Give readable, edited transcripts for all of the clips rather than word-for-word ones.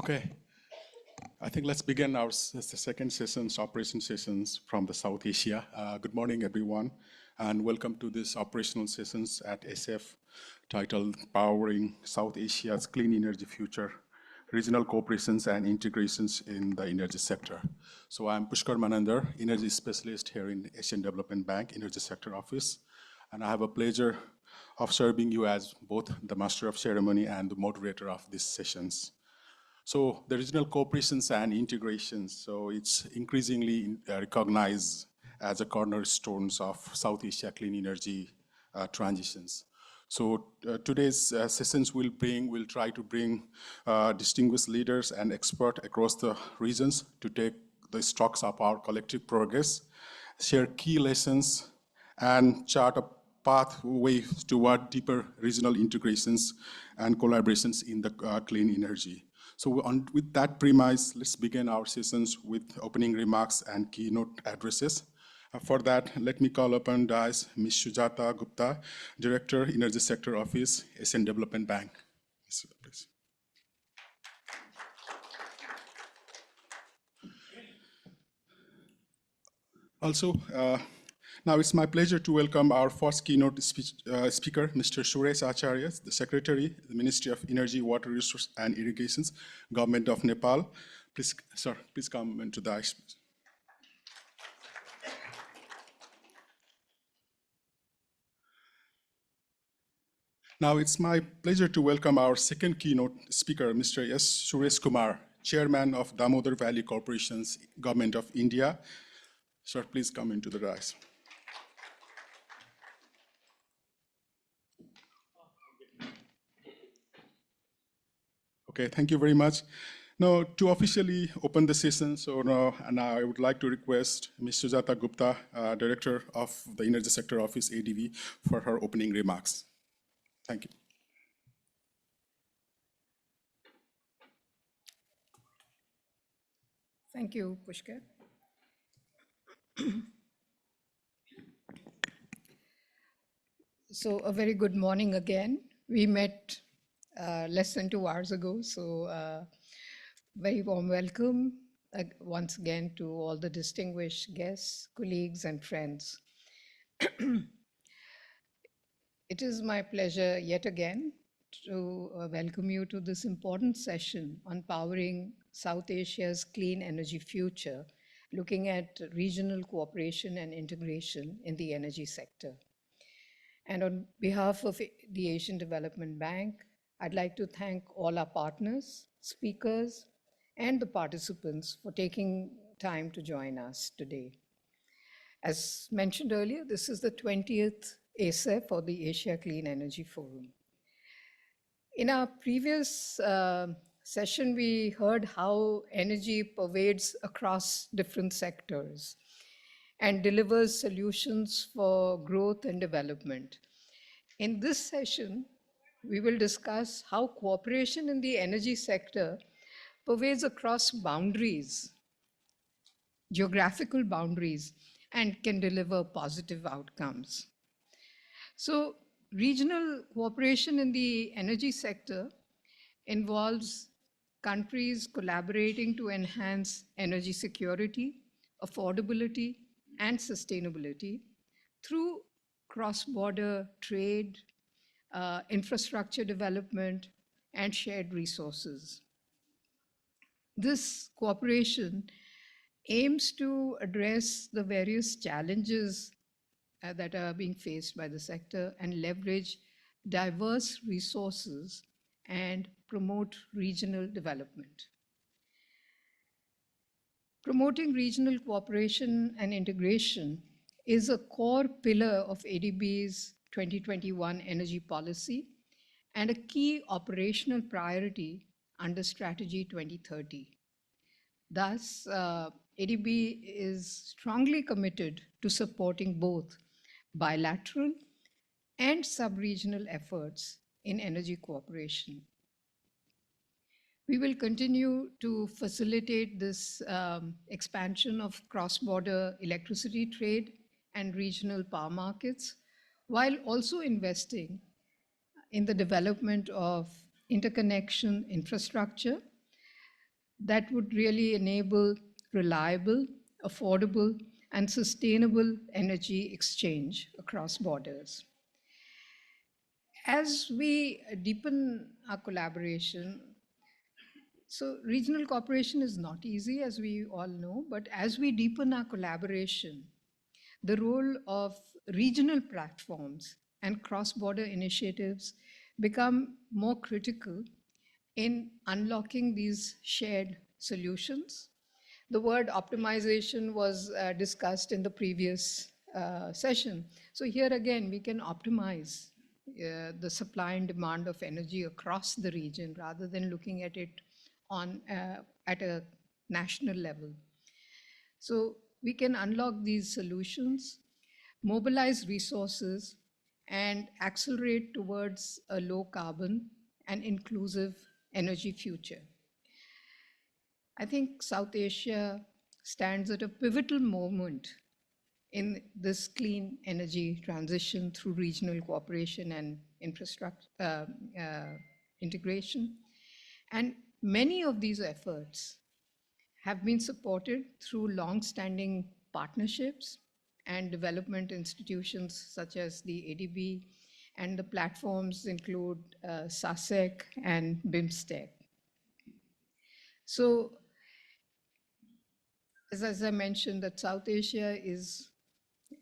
Okay, I think let's begin our second sessions, operation sessions from the South Asia. Good morning, everyone, and welcome to this operational sessions at SF titled Powering South Asia's Clean Energy Future, Regional Cooperations and Integrations in the Energy Sector. So I'm Pushkar Manandar, Energy Specialist here in Asian Development Bank Energy Sector Office, and I have a pleasure of serving you as both the Master of Ceremony and the moderator of these sessions. So the regional cooperations and integrations, so it's increasingly recognized as a cornerstones of South Asia clean energy transitions. So today's sessions will try to bring distinguished leaders and experts across the regions to take the stocks of our collective progress, share key lessons, and chart a pathway toward deeper regional integrations and collaborations in the clean energy. So with that premise, let's begin our sessions with opening remarks and keynote addresses. For that, let me call upon Ms. Sujata Gupta, Director, Energy Sector Office, Asian Development Bank. Please. Also, now it's my pleasure to welcome our first keynote speaker, Mr. Suresh Acharya, the Secretary, the Ministry of Energy, Water Resources and Irrigations, Government of Nepal. Please, sir, please come into the dais. Now it's my pleasure to welcome our second keynote speaker, Mr. S. Suresh Kumar, Chairman of Damodar Valley Corporations, Government of India. Sir, please come into the dais. Okay, thank you very much. Now, to officially open the session, and I would like to request Ms. Sujata Gupta, Director of the Energy Sector Office, ADB, for her opening remarks. Thank you. Thank you, Pushkar. So a very good morning again. We met less than 2 hours ago, so very warm welcome once again to all the distinguished guests, colleagues, and friends. It is my pleasure yet again to welcome you to this important session on powering South Asia's clean energy future, looking at regional cooperation and integration in the energy sector. And on behalf of the Asian Development Bank, I'd like to thank all our partners, speakers, and the participants for taking time to join us today. As mentioned earlier, this is the 20th ASEF, or the Asia Clean Energy Forum. In our previous session, we heard how energy pervades across different sectors and delivers solutions for growth and development. In this session, we will discuss how cooperation in the energy sector pervades across boundaries, geographical boundaries, and can deliver positive outcomes. So, regional cooperation in the energy sector involves countries collaborating to enhance energy security, affordability, and sustainability through cross-border trade, infrastructure development, and shared resources. This cooperation aims to address the various challenges that are being faced by the sector and leverage diverse resources and promote regional development. Promoting regional cooperation and integration is a core pillar of ADB's 2021 energy policy and a key operational priority under Strategy 2030. Thus, ADB is strongly committed to supporting both bilateral and sub-regional efforts in energy cooperation. We will continue to facilitate this expansion of cross-border electricity trade and regional power markets, while also investing in the development of interconnection infrastructure, that would really enable reliable, affordable, and sustainable energy exchange across borders. As we deepen our collaboration, so regional cooperation is not easy, as we all know, but as we deepen our collaboration, the role of regional platforms and cross-border initiatives become more critical in unlocking these shared solutions. The word optimization was discussed in the previous session. So here again, we can optimize the supply and demand of energy across the region rather than looking at it at a national level. So we can unlock these solutions, mobilize resources, and accelerate towards a low carbon and inclusive energy future. I think South Asia stands at a pivotal moment in this clean energy transition through regional cooperation and infrastructure integration. And many of these efforts have been supported through long-standing partnerships and development institutions such as the ADB, and the platforms include SASEC and BIMSTEC. So, as I mentioned, that South Asia is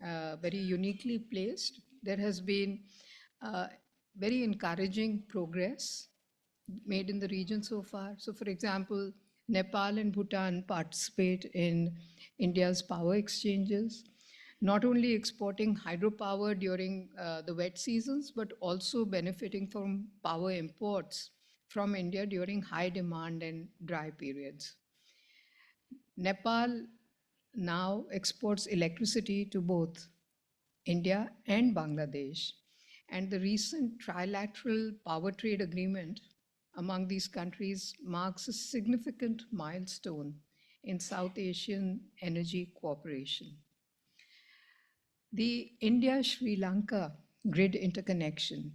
very uniquely placed. There has been very encouraging progress made in the region so far. So for example, Nepal and Bhutan participate in India's power exchanges, not only exporting hydropower during the wet seasons, but also benefiting from power imports from India during high demand and dry periods. Nepal now exports electricity to both India and Bangladesh. And the recent trilateral power trade agreement among these countries marks a significant milestone in South Asian energy cooperation. The India-Sri Lanka grid interconnection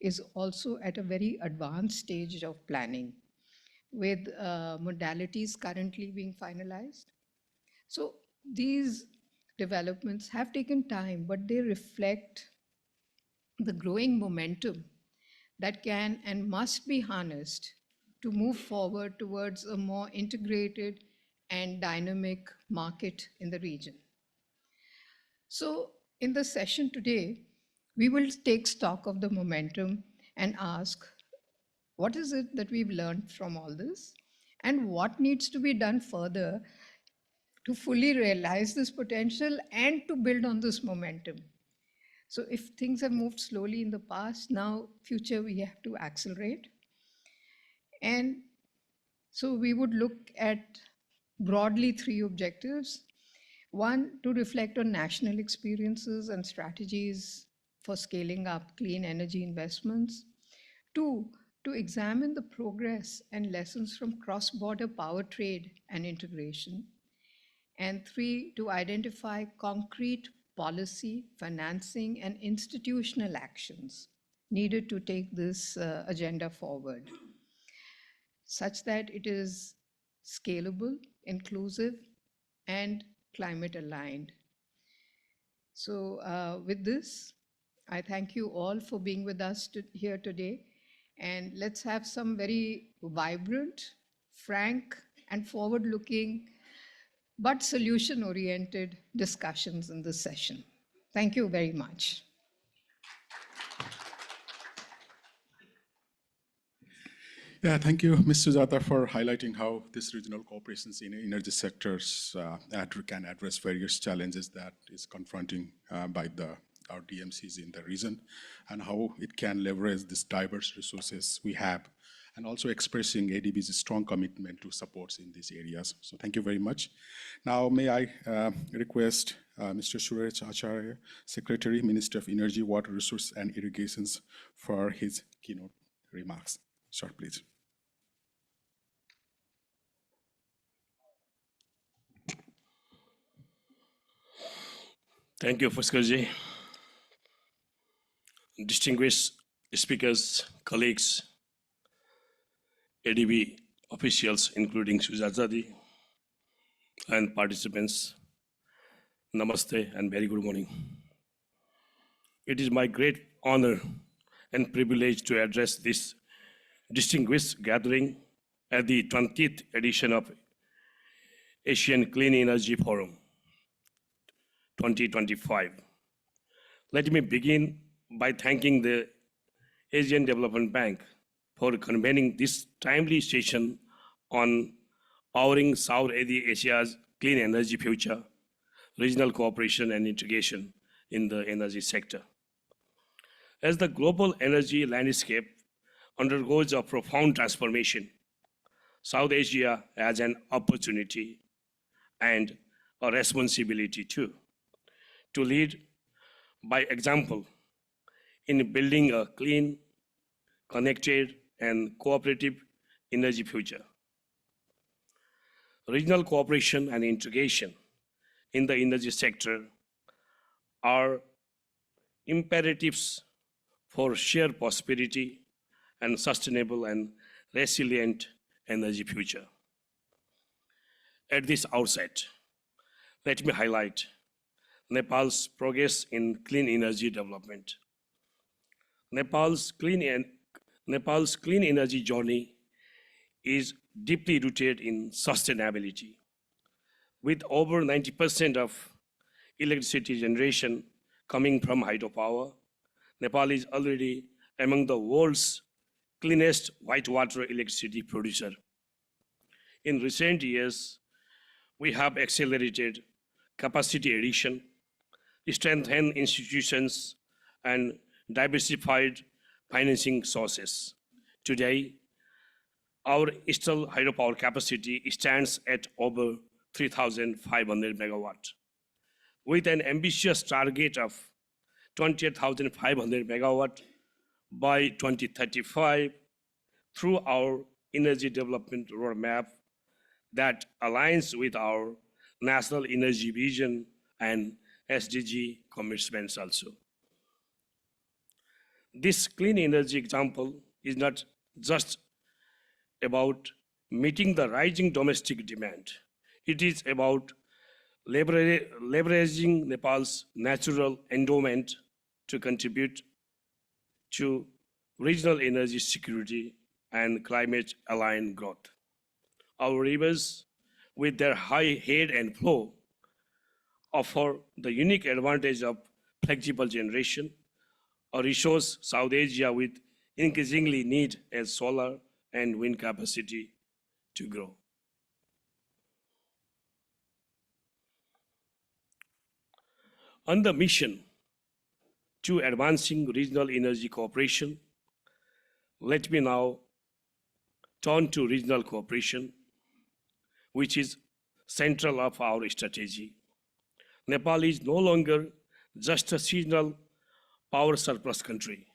is also at a very advanced stage of planning, with modalities currently being finalized. So these developments have taken time, but they reflect the growing momentum that can and must be harnessed to move forward towards a more integrated and dynamic market in the region. So in the session today, we will take stock of the momentum and ask, what is it that we've learned from all this? And what needs to be done further to fully realize this potential and to build on this momentum? So if things have moved slowly in the past, now future we have to accelerate. And so we would look at broadly 3 objectives. 1, to reflect on national experiences and strategies for scaling up clean energy investments. 2, to examine the progress and lessons from cross-border power trade and integration. And 3, to identify concrete policy, financing, and institutional actions needed to take this agenda forward, such that it is scalable, inclusive, and climate aligned. So with this, I thank you all for being with us here today. And let's have some very vibrant, frank, and forward-looking, but solution-oriented discussions in this session. Thank you very much. Yeah, thank you, Ms. Sujata, for highlighting how this regional cooperations in energy sectors can address various challenges that is confronting by our DMCs in the region, and how it can leverage these diverse resources we have, and also expressing ADB's strong commitment to supports in these areas. So thank you very much. Now, may I request Mr. Suresh Acharya, Secretary, Minister of Energy, Water Resources and Irrigations, for his keynote remarks. Sir, please. Thank you, Puskarji. Distinguished speakers, colleagues, ADB officials, including Sujatadi, and participants, namaste and very good morning. It is my great honor and privilege to address this distinguished gathering at the 20th edition of Asian Clean Energy Forum 2025. Let me begin by thanking the Asian Development Bank for convening this timely session on powering South Asia's clean energy future, regional cooperation and integration in the energy sector. As the global energy landscape undergoes a profound transformation, South Asia has an opportunity and a responsibility too, to lead by example in building a clean, connected, and cooperative energy future. Regional cooperation and integration in the energy sector are imperatives for shared prosperity and sustainable and resilient energy future. At this outset, let me highlight Nepal's progress in clean energy development. Nepal's clean energy journey is deeply rooted in sustainability. With over 90% of electricity generation coming from hydropower, Nepal is already among the world's cleanest whitewater electricity producer. In recent years, we have accelerated capacity addition, strengthened institutions, and diversified financing sources. Today, our installed hydropower capacity stands at over 3,500 megawatt, with an ambitious target of 28,500 megawatt by 2035 through our energy development roadmap that aligns with our national energy vision and SDG commitments also. This clean energy example is not just about meeting the rising domestic demand. It is about leveraging Nepal's natural endowment to contribute to regional energy security and climate-aligned growth. Our rivers, with their high head and flow, offer the unique advantage of flexible generation, a resource South Asia with increasingly need as solar and wind capacity to grow. On the mission to advancing regional energy cooperation, let me now turn to regional cooperation, which is central of our strategy. Nepal is no longer just a seasonal power surplus country.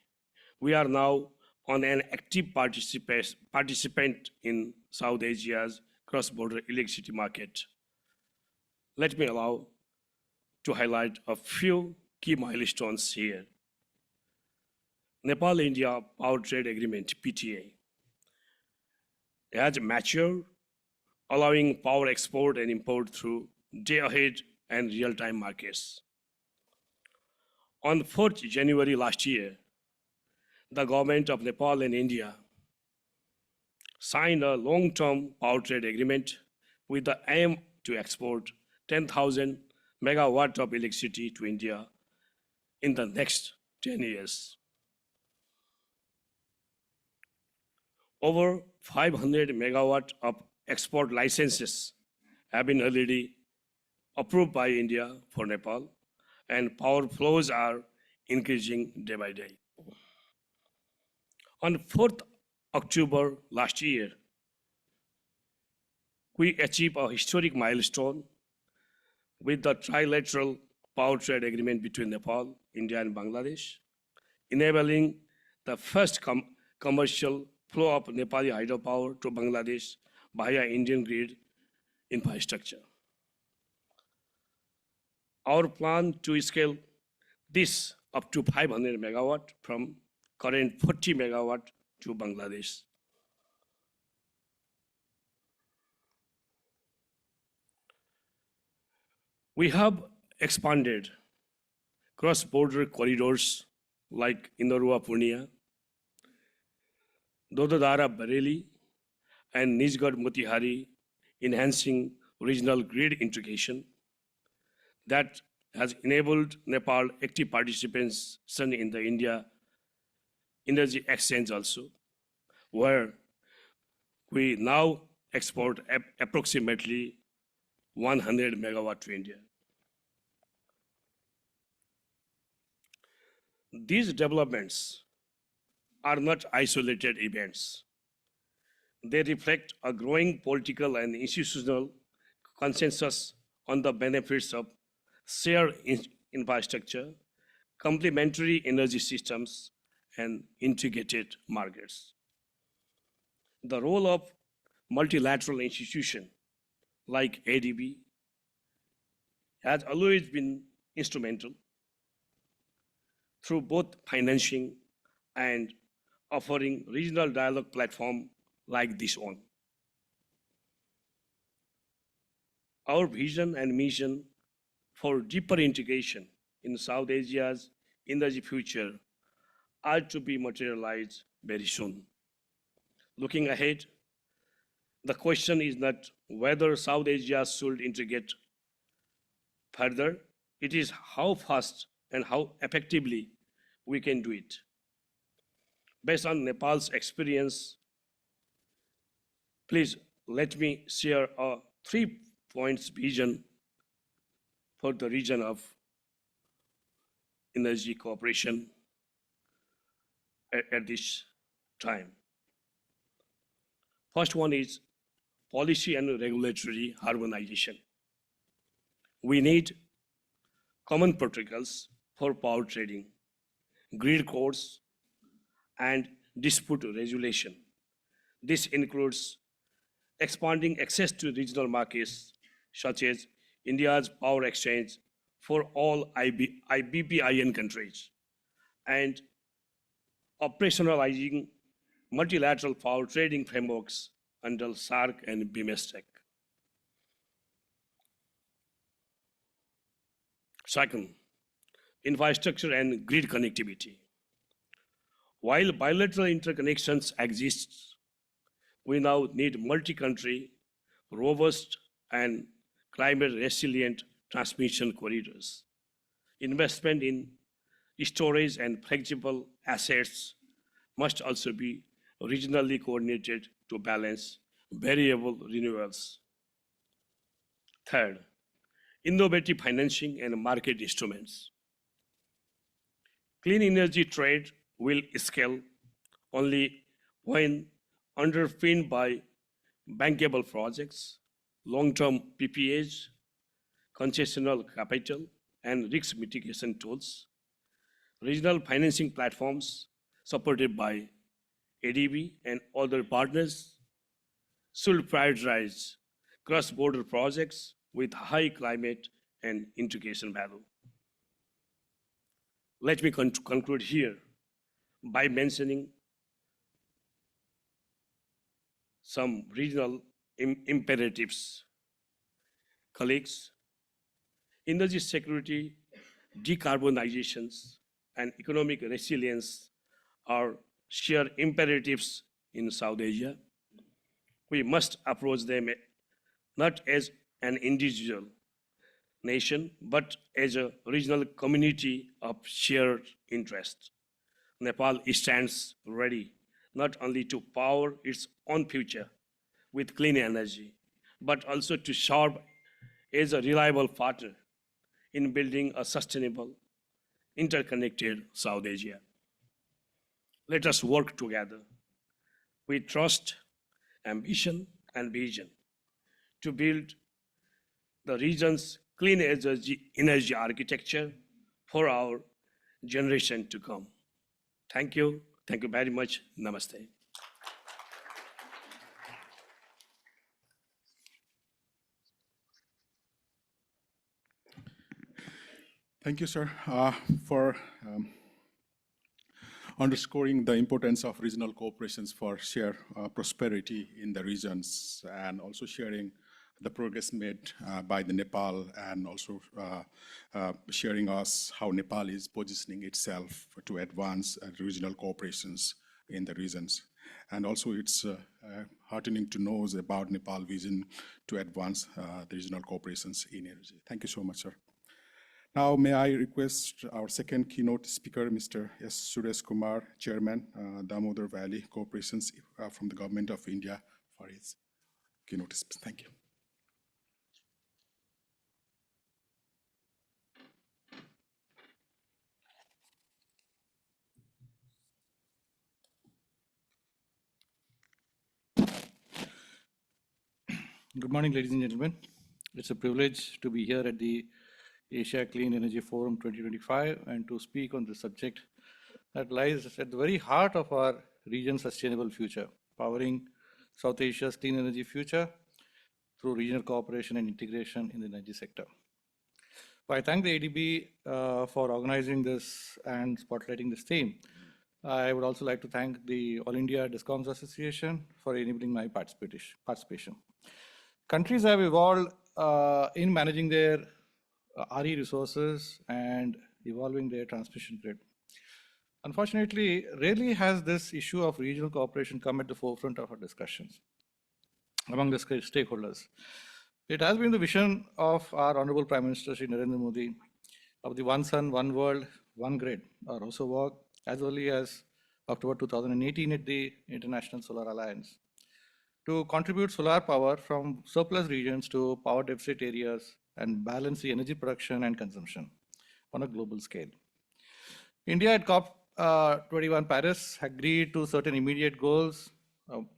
We are now an active participant in South Asia's cross-border electricity market. Let me allow to highlight a few key milestones here. Nepal-India Power Trade Agreement, PTA, has matured, allowing power export and import through day-ahead and real-time markets. On 4th January last year, the government of Nepal and India signed a long-term power trade agreement with the aim to export 10,000 megawatt of electricity to India in the next 10 years. Over 500 megawatt of export licenses have been already approved by India for Nepal, and power flows are increasing day by day. On 4th October last year, we achieved a historic milestone with the trilateral power trade agreement between Nepal, India, and Bangladesh, enabling the first commercial flow of Nepali hydropower to Bangladesh via Indian grid infrastructure. Our plan to scale this up to 500 megawatt from current 40 megawatt to Bangladesh. We have expanded cross-border corridors like Indorua Purnia, Dododara Bareilly, and Nijgarh Motihari, enhancing regional grid integration that has enabled Nepal active participation in the India Energy Exchange also, where we now export approximately 100 megawatt to India. These developments are not isolated events. They reflect a growing political and institutional consensus on the benefits of shared infrastructure, complementary energy systems, and integrated markets. The role of multilateral institutions like ADB has always been instrumental through both financing and offering regional dialogue platform like this one. Our vision and mission for deeper integration in South Asia's energy future are to be materialized very soon. Looking ahead, the question is not whether South Asia should integrate further, it is how fast and how effectively we can do it. Based on Nepal's experience, please let me share a 3 points vision for the region of energy cooperation at this time. First one is policy and regulatory harmonization. We need common protocols for power trading, grid codes, and dispute resolution. This includes expanding access to regional markets such as India's power exchange for all IBPIN countries and operationalizing multilateral power trading frameworks under SARC and BIMSTEC. Second, infrastructure and grid connectivity. While bilateral interconnections exist, we now need multi-country, robust, and climate-resilient transmission corridors. Investment in storage and flexible assets must also be regionally coordinated to balance variable renewals. Third, innovative financing and market instruments. Clean energy trade will scale only when underpinned by bankable projects, long-term PPAs, concessional capital, and risk mitigation tools. Regional financing platforms supported by ADB and other partners should prioritize cross-border projects with high climate and integration value. Let me conclude here by mentioning some regional imperatives. Colleagues, energy security, decarbonizations, and economic resilience are shared imperatives in South Asia. We must approach them not as an individual nation, but as a regional community of shared interest. Nepal stands ready not only to power its own future with clean energy, but also to serve as a reliable partner in building a sustainable, interconnected South Asia. Let us work together with trust, ambition, and vision to build the region's clean energy architecture for our generation to come. Thank you. Thank you very much. Namaste. Thank you, sir, for underscoring the importance of regional cooperations for shared prosperity in the regions, and also sharing the progress made by the Nepal, and also sharing us how Nepal is positioning itself to advance regional cooperations in the regions. And also it's heartening to know about Nepal vision to advance the regional cooperations in energy. Thank you so much, sir. Now, may I request our second keynote speaker, Mr. S. Suresh Kumar, Chairman, Damodar Valley Corporations from the Government of India, for his keynote speech. Thank you. Good morning, ladies and gentlemen. It's a privilege to be here at the Asia Clean Energy Forum 2025 and to speak on this subject that lies at the very heart of our region's sustainable future, powering South Asia's clean energy future through regional cooperation and integration in the energy sector. So I thank the ADB for organizing this and spotlighting this theme. I would also like to thank the All India Discoms Association for enabling my participation. Countries have evolved in managing their RE resources and evolving their transmission grid. Unfortunately, rarely has this issue of regional cooperation come at the forefront of our discussions among the stakeholders. It has been the vision of our Honorable Prime Minister Shri Narendra Modi of the One Sun, One World, One Grid, or OSOWOG, as early as October 2018 at the International Solar Alliance, to contribute solar power from surplus regions to power deficit areas and balance the energy production and consumption on a global scale. India at COP21 Paris agreed to certain immediate goals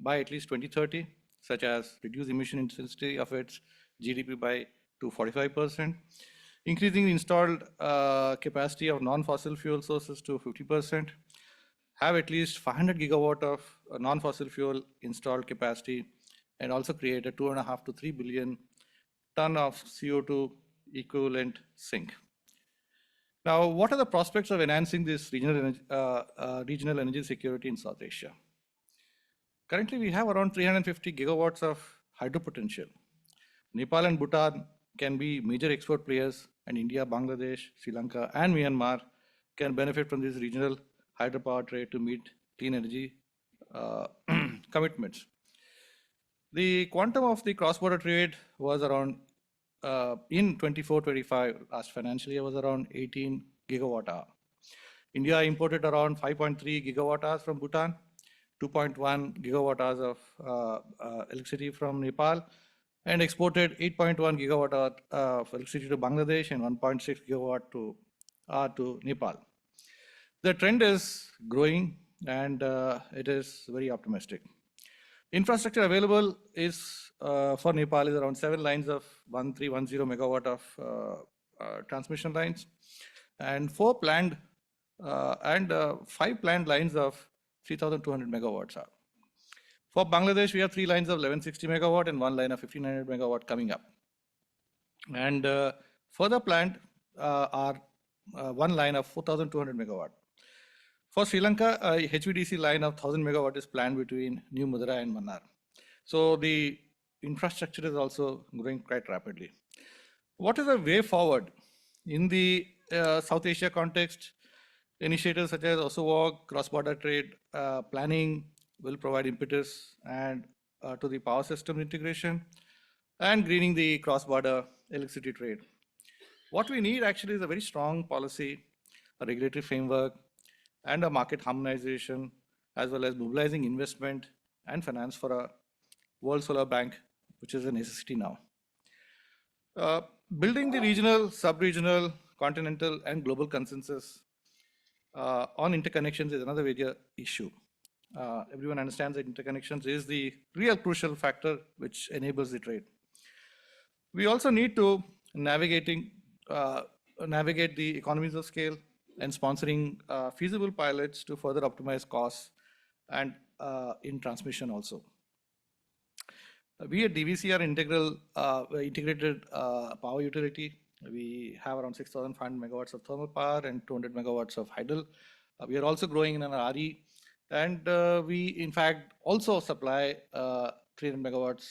by at least 2030, such as reduce emission intensity of its GDP by 45%, increasing the installed capacity of non-fossil fuel sources to 50%, have at least 500 gigawatt of non-fossil fuel installed capacity, and also create a 2.5 to 3 billion ton of CO2 equivalent sink. Now, what are the prospects of enhancing this regional energy security in South Asia? Currently, we have around 350 gigawatts of hydro potential. Nepal and Bhutan can be major export players, and India, Bangladesh, Sri Lanka, and Myanmar can benefit from this regional hydropower trade to meet clean energy commitments. The quantum of the cross-border trade was around, in 24-25, last financial year, was around 18 gigawatt hour. India imported around 5.3 gigawatt hours from Bhutan, 2.1 gigawatt hours of electricity from Nepal, and exported 8.1 gigawatt hour of electricity to Bangladesh and 1.6 gigawatt to Nepal. The trend is growing, and it is very optimistic. Infrastructure available is for Nepal is around 7 lines of 1310 megawatt of transmission lines, and 5 planned lines of 3,200 megawatts. For Bangladesh, we have 3 lines of 1160 megawatt and 1 line of 1500 megawatt coming up. And further planned are 1 line of 4,200 megawatt. For Sri Lanka, a HVDC line of 1,000 megawatt is planned between New Madurai and Mannar. So the infrastructure is also growing quite rapidly. What is the way forward? In the South Asia context, initiatives such as OSOWOG, cross-border trade planning will provide impetus and to the power system integration and greening the cross-border electricity trade. What we need actually is a very strong policy, a regulatory framework, and a market harmonization, as well as mobilizing investment and finance for a World Solar Bank, which is a necessity now. Building the regional, sub-regional, continental, and global consensus on interconnections is another major issue. Everyone understands that interconnections is the real crucial factor which enables the trade. We also need to navigate the economies of scale and sponsoring feasible pilots to further optimize costs and in transmission also. We at DVC are integrated power utility. We have around 6,500 megawatts of thermal power and 200 megawatts of hydel. We are also growing in an RE, and we in fact also supply 300 megawatts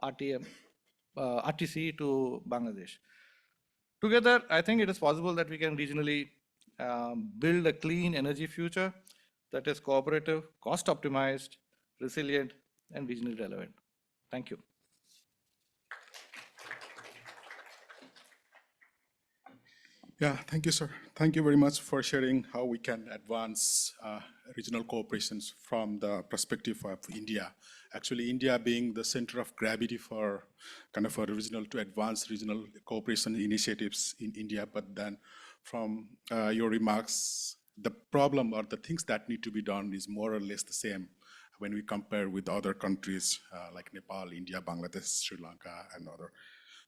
RTM RTC to Bangladesh. Together, I think it is possible that we can regionally build a clean energy future that is cooperative, cost optimized, resilient, and regionally relevant. Thank you. Yeah, thank you, sir. Thank you very much for sharing how we can advance regional cooperations from the perspective of India. Actually, India being the center of gravity for kind of a regional to advance regional cooperation initiatives in India, but then from your remarks, the problem or the things that need to be done is more or less the same when we compare with other countries like Nepal, India, Bangladesh, Sri Lanka, and other.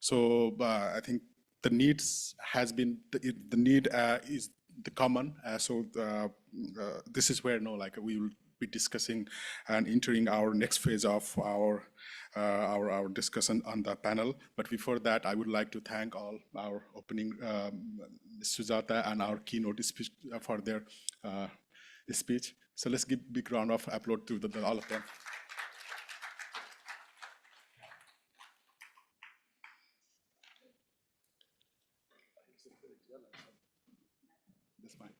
So I think the needs has been the need is the common. This is where like we will be discussing and entering our next phase of our discussion on the panel. But before that, I would like to thank all our opening Ms. Sujata and our keynote speech for their speech. So let's give a big round of applause to all of them. That's fine.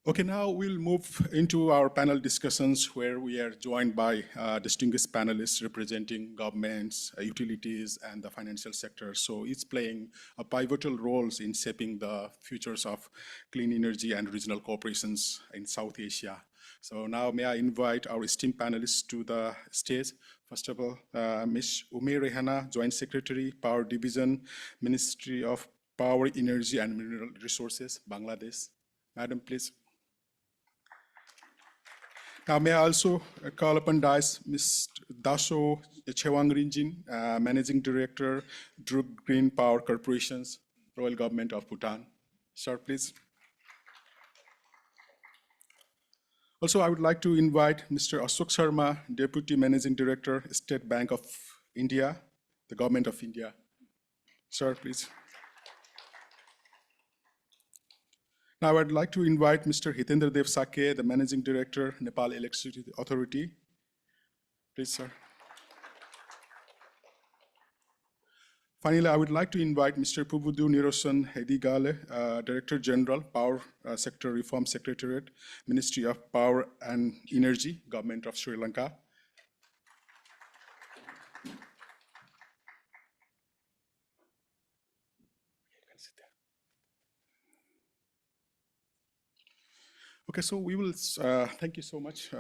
Okay, now we'll move into our panel discussions where we are joined by distinguished panelists representing governments, utilities, and the financial sector. So it's playing a pivotal roles in shaping the futures of clean energy and regional cooperations in South Asia. So now may I invite our esteemed panelists to the stage. First of all, Ms. Umair Rehana, Joint Secretary, Power Division, Ministry of Power, Energy and Mineral Resources, Bangladesh. Madam, please. Now, may I also call upon Mr. Daso Chewangrinjin, Managing Director, Druk Green Power Corporations, Royal Government of Bhutan. Sir, please. Also, I would like to invite Mr. Ashok Sharma, Deputy Managing Director, State Bank of India, the Government of India. Sir, please. Now, I'd like to invite Mr. Hitendra Dev Sakhe, the Managing Director, Nepal Electricity Authority. Please, sir. Finally, I would like to invite Mr. Pubudu Nirosan Hedigale, Director General, Power Sector Reform Secretariat, Ministry of Power and Energy, Government of Sri Lanka. Okay, so we will, thank you so much.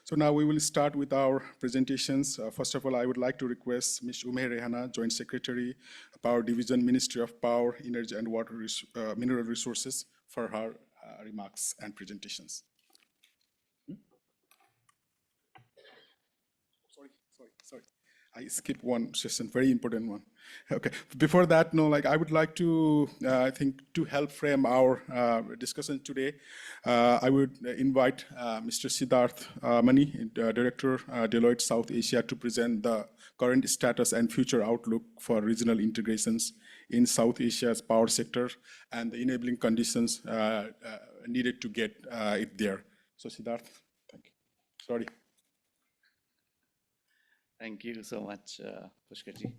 So now we will start with our presentations. First of all, I would like to request Ms. Umair Rehana, Joint Secretary, Power Division, Ministry of Power, Energy and Mineral Resources for her remarks and presentations. Sorry. I skipped one session, very important one. Okay, before that, I would like to, I think, to help frame our discussion today, I would invite Mr. Siddharth Mani, Director, Deloitte South Asia, to present the current status and future outlook for regional integrations in South Asia's power sector and the enabling conditions needed to get it there. So Siddharth, thank you. Sorry. Thank you so much, Pushkarji.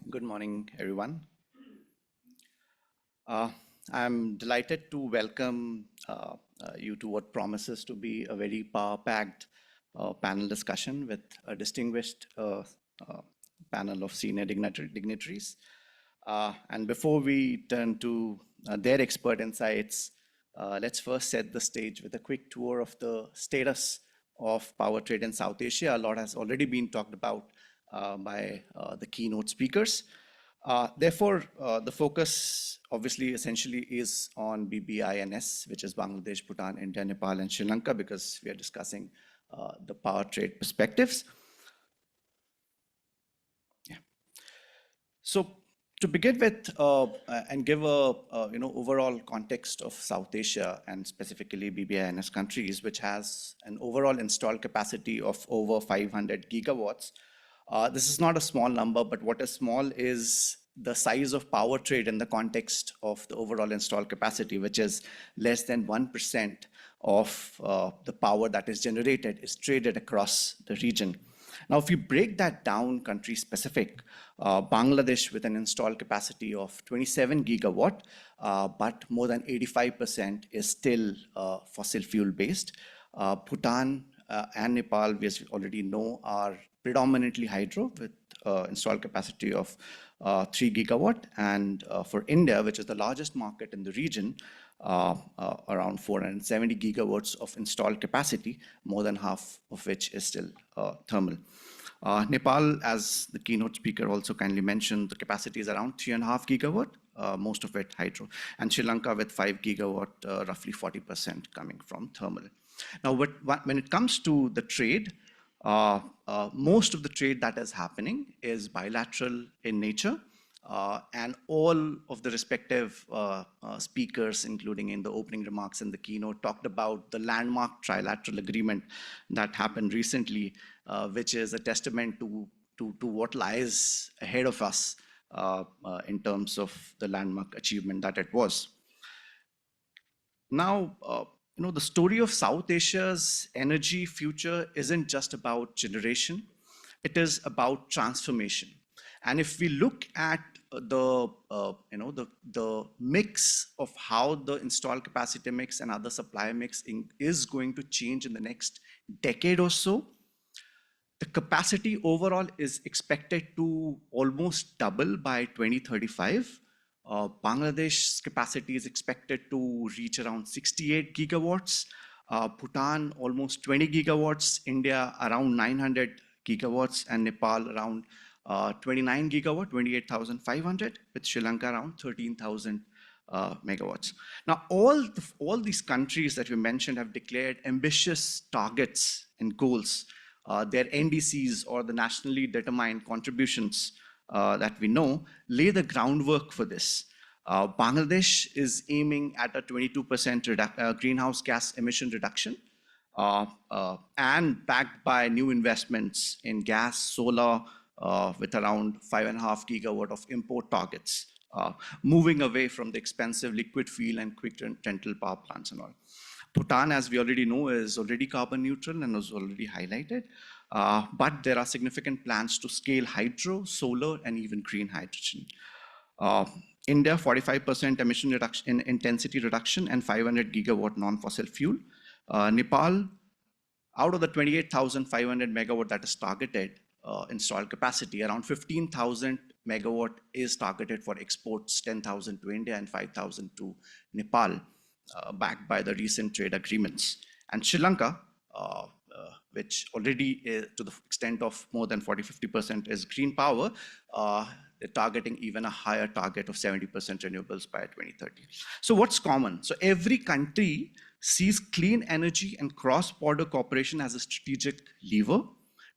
Good morning, everyone. I'm delighted to welcome you to what promises to be a very power-packed panel discussion with a distinguished panel of senior dignitaries. And before we turn to their expert insights, let's first set the stage with a quick tour of the status of power trade in South Asia. A lot has already been talked about by the keynote speakers. Therefore, the focus obviously essentially is on BBINS, which is Bangladesh, Bhutan, India, Nepal, and Sri Lanka, because we are discussing the power trade perspectives. Yeah. So to begin with and give a overall context of South Asia and specifically BBINS countries, which has an overall installed capacity of over 500 gigawatts. This is not a small number, but what is small is the size of power trade in the context of the overall installed capacity, which is less than 1% of the power that is generated, is traded across the region. Now, if you break that down country specific, Bangladesh with an installed capacity of 27 gigawatt, but more than 85% is still fossil fuel based. Bhutan and Nepal, we already know, are predominantly hydro with installed capacity of 3 gigawatt. And for India, which is the largest market in the region, around 470 gigawatts of installed capacity, more than half of which is still thermal. Nepal, as the keynote speaker also kindly mentioned, the capacity is around 3.5 gigawatt, most of it hydro. And Sri Lanka with 5 gigawatt, roughly 40% coming from thermal. Now, when it comes to the trade, most of the trade that is happening is bilateral in nature. And all of the respective speakers, including in the opening remarks and the keynote, talked about the landmark trilateral agreement that happened recently, which is a testament to what lies ahead of us in terms of the landmark achievement that it was. Now, the story of South Asia's energy future isn't just about generation, it is about transformation. And if we look at the mix of how the installed capacity mix and other supply mix is going to change in the next decade or so, the capacity overall is expected to almost double by 2035. Bangladesh's capacity is expected to reach around 68 gigawatts, Bhutan almost 20 gigawatts, India around 900 gigawatts, and Nepal around 29 gigawatt, 28,500, with Sri Lanka around 13,000 megawatts. Now, all these countries that we mentioned have declared ambitious targets and goals. Their NDCs, or the nationally determined contributions that we know, lay the groundwork for this. Bangladesh is aiming at a 22% greenhouse gas emission reduction, and backed by new investments in gas, solar, with around 5.5 gigawatt of import targets, moving away from the expensive liquid fuel and quick rental power plants and all. Bhutan, as we already know, is already carbon neutral and was already highlighted, but there are significant plans to scale hydro, solar, and even green hydrogen. India, 45% emission reduction, intensity reduction, and 500 gigawatt non-fossil fuel. Nepal, out of the 28,500 megawatt that is targeted installed capacity, around 15,000 megawatt is targeted for exports, 10,000 to India and 5,000 to Nepal, backed by the recent trade agreements. And Sri Lanka, which already is, to the extent of more than 40-50% is green power, they're targeting even a higher target of 70% renewables by 2030. So what's common? So every country sees clean energy and cross-border cooperation as a strategic lever,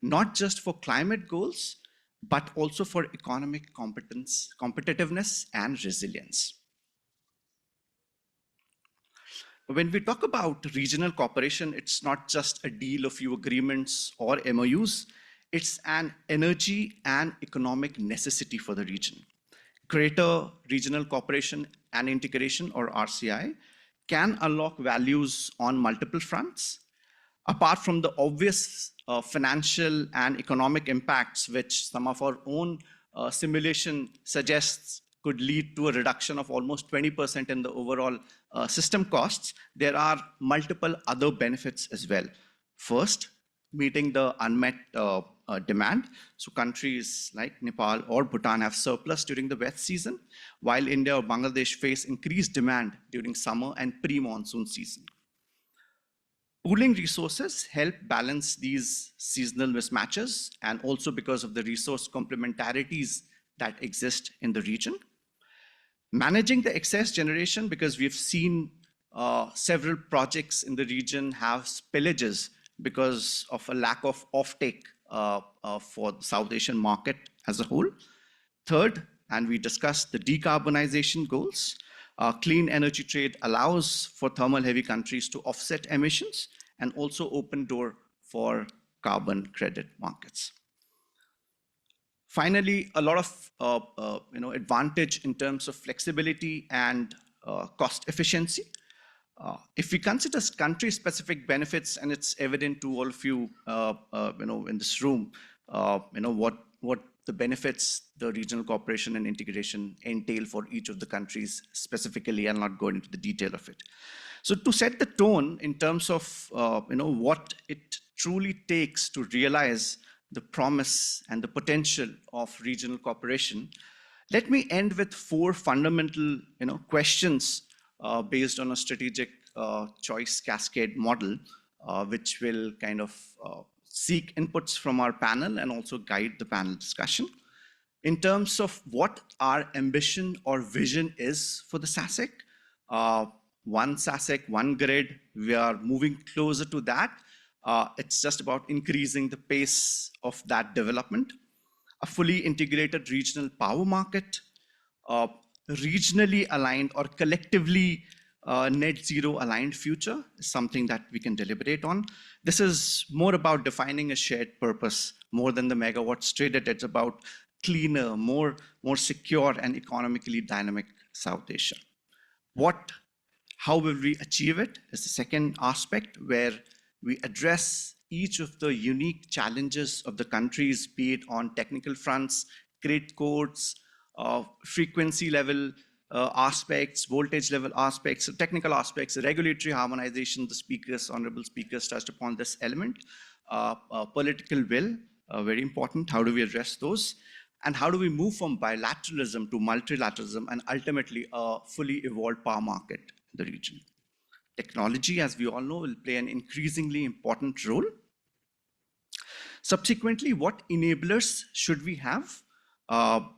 not just for climate goals, but also for economic competence, competitiveness, and resilience. When we talk about regional cooperation, it's not just a deal, a few agreements or MOUs, it's an energy and economic necessity for the region. Greater regional cooperation and integration, or RCI, can unlock values on multiple fronts. Apart from the obvious financial and economic impacts, which some of our own simulation suggests could lead to a reduction of almost 20% in the overall system costs, there are multiple other benefits as well. First, meeting the unmet demand. So countries like Nepal or Bhutan have surplus during the wet season, while India or Bangladesh face increased demand during summer and pre-monsoon season. Pooling resources help balance these seasonal mismatches, and also because of the resource complementarities that exist in the region. Managing the excess generation, because we've seen several projects in the region have spillages because of a lack of offtake for the South Asian market as a whole. Third, and we discussed the decarbonization goals. Clean energy trade allows for thermal heavy countries to offset emissions and also open door for carbon credit markets. Finally, a lot of advantage in terms of flexibility and cost efficiency. If we consider country-specific benefits, and it's evident to all of you, in this room, what the benefits the regional cooperation and integration entail for each of the countries specifically. I'll not go into the detail of it. So to set the tone in terms of what it truly takes to realize the promise and the potential of regional cooperation, let me end with four fundamental questions based on a strategic choice cascade model, which will kind of seek inputs from our panel and also guide the panel discussion. In terms of what our ambition or vision is for the SASEC, one SASEC, one grid, we are moving closer to that. It's just about increasing the pace of that development. A fully integrated regional power market, regionally aligned or collectively net zero aligned future is something that we can deliberate on. This is more about defining a shared purpose more than the megawatts traded. It's about cleaner, more secure and economically dynamic South Asia. How will we achieve it is the second aspect, where we address each of the unique challenges of the countries, be it on technical fronts, grid codes, frequency level aspects, voltage level aspects, technical aspects, regulatory harmonization. The honorable speakers touched upon this element. Political will, very important. How do we address those? And how do we move from bilateralism to multilateralism and ultimately a fully evolved power market in the region? Technology, as we all know, will play an increasingly important role. Subsequently, what enablers should we have?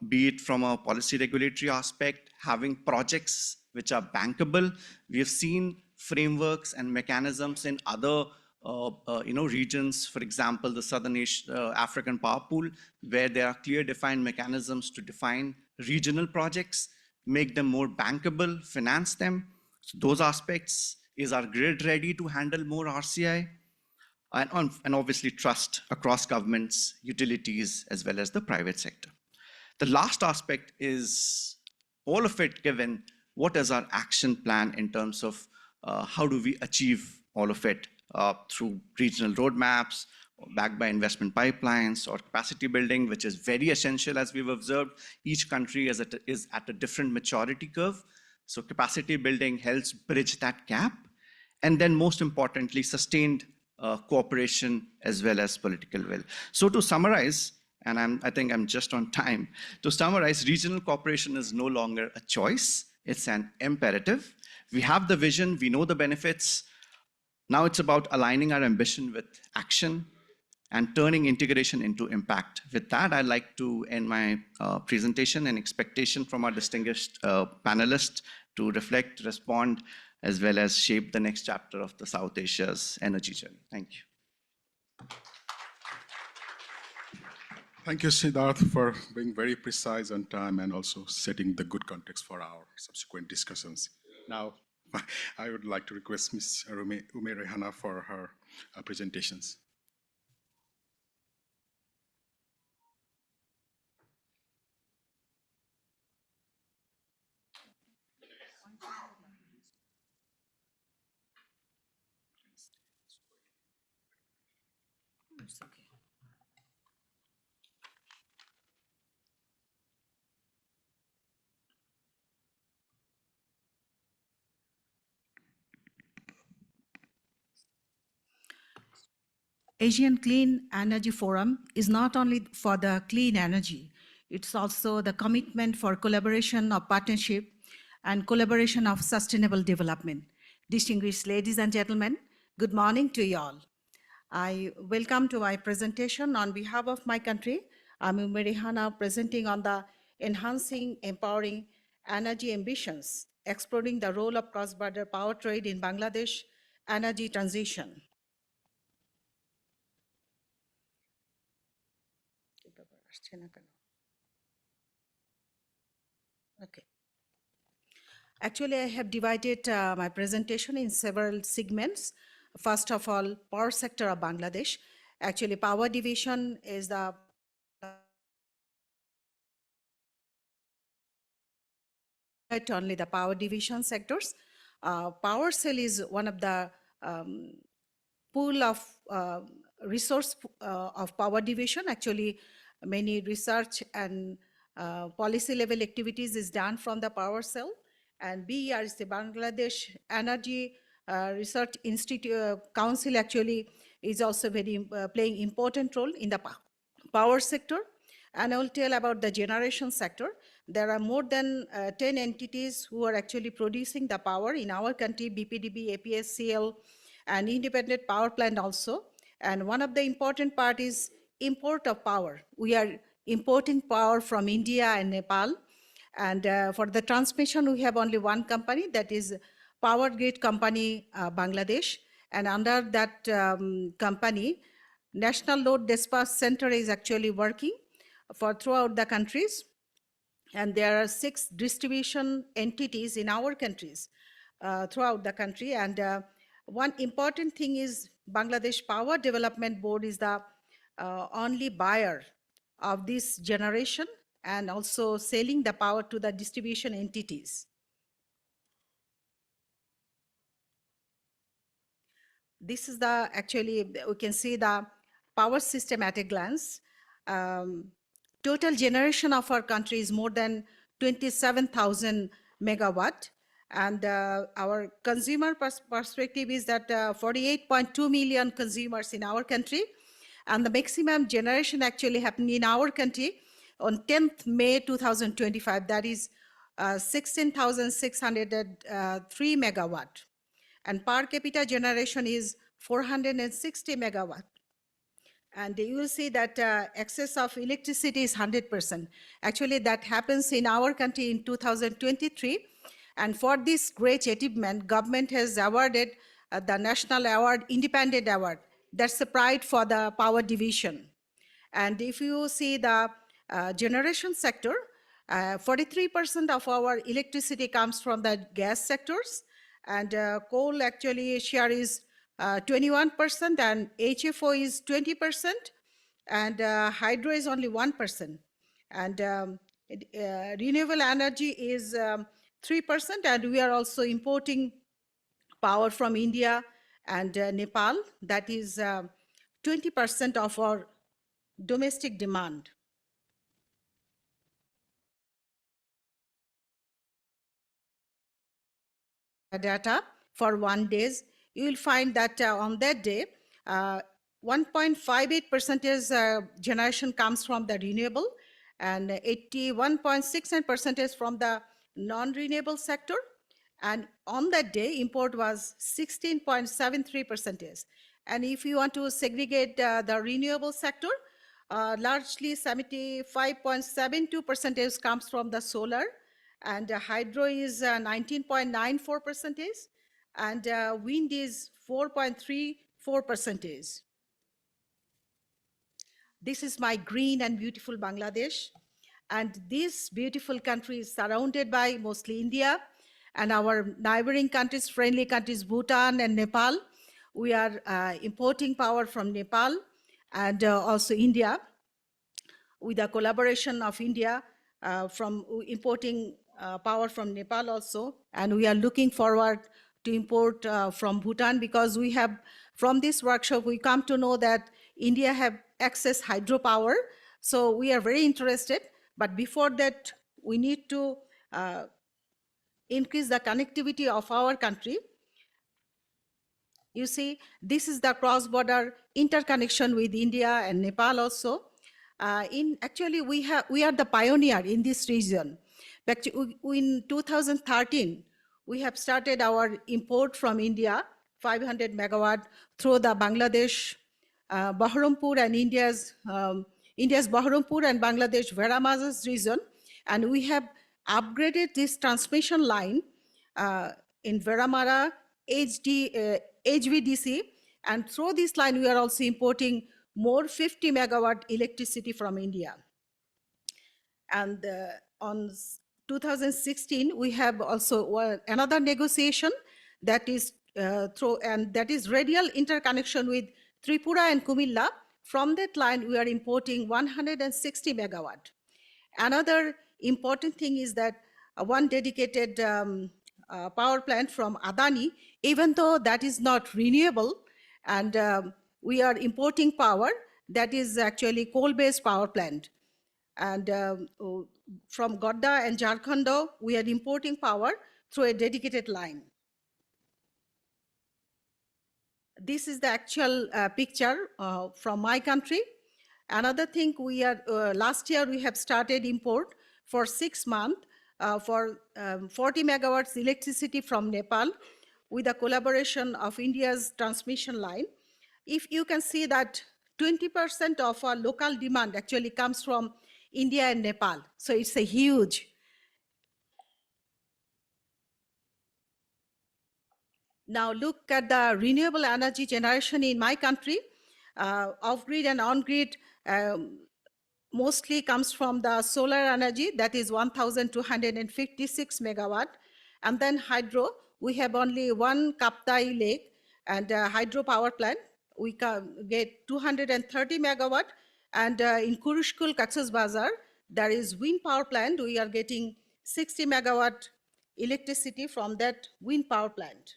Be it from a policy regulatory aspect, having projects which are bankable. We have seen frameworks and mechanisms in other regions, for example, the Southern African Power Pool, where there are clear defined mechanisms to define regional projects, make them more bankable, finance them. So those aspects. Is our grid ready to handle more RCI? And obviously trust across governments, utilities, as well as the private sector. The last aspect is all of it given what is our action plan in terms of how do we achieve all of it through regional roadmaps, backed by investment pipelines or capacity building, which is very essential as we've observed. Each country is at a different maturity curve. So capacity building helps bridge that gap. And then most importantly, sustained cooperation as well as political will. So to summarize, and I think I'm just on time, to summarize, regional cooperation is no longer a choice, it's an imperative. We have the vision, we know the benefits. Now it's about aligning our ambition with action and turning integration into impact. With that, I'd like to end my presentation and expectation from our distinguished panelists to reflect, respond, as well as shape the next chapter of the South Asia's energy journey. Thank you. Thank you, Siddharth, for being very precise on time and also setting the good context for our subsequent discussions. Now, I would like to request Ms. Ume Rehana for her presentations. It's okay. Asian Clean Energy Forum is not only for the clean energy, it's also the commitment for collaboration of partnership and collaboration of sustainable development. Distinguished ladies and gentlemen, good morning to you all. I welcome to my presentation on behalf of my country. I'm Ume Rehana, presenting on the enhancing, empowering energy ambitions, exploring the role of cross-border power trade in Bangladesh energy transition. Okay. Actually, I have divided my presentation in several segments. First of all, power sector of Bangladesh. Actually, power division is the at only the power division sectors. Power cell is one of the pool of resource of power division. Actually, many research and policy level activities is done from the power cell. And BERC, Bangladesh Energy Research Institute Council, actually is also very playing important role in the power sector. And I will tell about the generation sector. There are more than 10 entities who are actually producing the power in our country: BPDB, APSCL, and independent power plant also. And one of the important part is import of power. We are importing power from India and Nepal. And for the transmission, we have only one company, that is Power Grid Company Bangladesh. And under that company, National Load Dispatch Center is actually working for throughout the countries. And there are 6 distribution entities in our countries throughout the country. And one important thing is Bangladesh Power Development Board is the only buyer of this generation and also selling the power to the distribution entities. This is the, actually, we can see the power system at a glance. Total generation of our country is more than 27,000 megawatt. And our consumer perspective is that 48.2 million consumers in our country. And the maximum generation actually happened in our country on 10th May 2025, that is 16,603 megawatt. And per capita generation is 460 megawatt. And you will see that excess of electricity is 100%. Actually, that happens in our country in 2023. And for this great achievement, government has awarded the National Award, Independent Award. That's the pride for the power division. And if you see the generation sector, 43% of our electricity comes from the gas sectors. And coal actually share is 21%, and HFO is 20%, and hydro is only 1%. And renewable energy is 3%, and we are also importing power from India and Nepal. That is 20% of our domestic demand. Data for 1 day, you will find that on that day, 1.58% generation comes from the renewable, and 81.69% from the non-renewable sector. And on that day, import was 16.73%. And if you want to segregate the renewable sector, largely 75.72% comes from the solar, and hydro is 19.94%, and wind is 4.34%. This is my green and beautiful Bangladesh. And this beautiful country is surrounded by mostly India and our neighboring countries, friendly countries, Bhutan and Nepal. We are importing power from Nepal and also India, with the collaboration of India from importing power from Nepal also. And we are looking forward to import from Bhutan, because we have, from this workshop, we come to know that India have access hydropower. So we are very interested. But before that, we need to increase the connectivity of our country. You see, this is the cross-border interconnection with India and Nepal also. Actually, we are the pioneer in this region. In 2013, we have started our import from India, 500 megawatt, through the Bangladesh, Baharampur, and India's Baharampur and Bangladesh Veramazas region. And we have upgraded this transmission line in Veramara HVDC. And through this line, we are also importing more 50 megawatt electricity from India. And on 2016, we have also another negotiation that is radial interconnection with Tripura and Kumilla. From that line, we are importing 160 megawatt. Another important thing is that one dedicated power plant from Adani, even though that is not renewable, and we are importing power that is actually coal-based power plant. And from Godda and Jharkhand, we are importing power through a dedicated line. This is the actual picture from my country. Another thing, we are last year we have started import for 6 months for 40 megawatts electricity from Nepal with the collaboration of India's transmission line. If you can see that 20% of our local demand actually comes from India and Nepal. So it's a huge. Now look at the renewable energy generation in my country. Off-grid and on-grid mostly comes from the solar energy, that is 1,256 megawatt. And then hydro, we have only one Kaptai Lake and hydro power plant. We can get 230 megawatt. And in Kurushkul, Kaxas Bazar, there is wind power plant. We are getting 60 megawatt electricity from that wind power plant.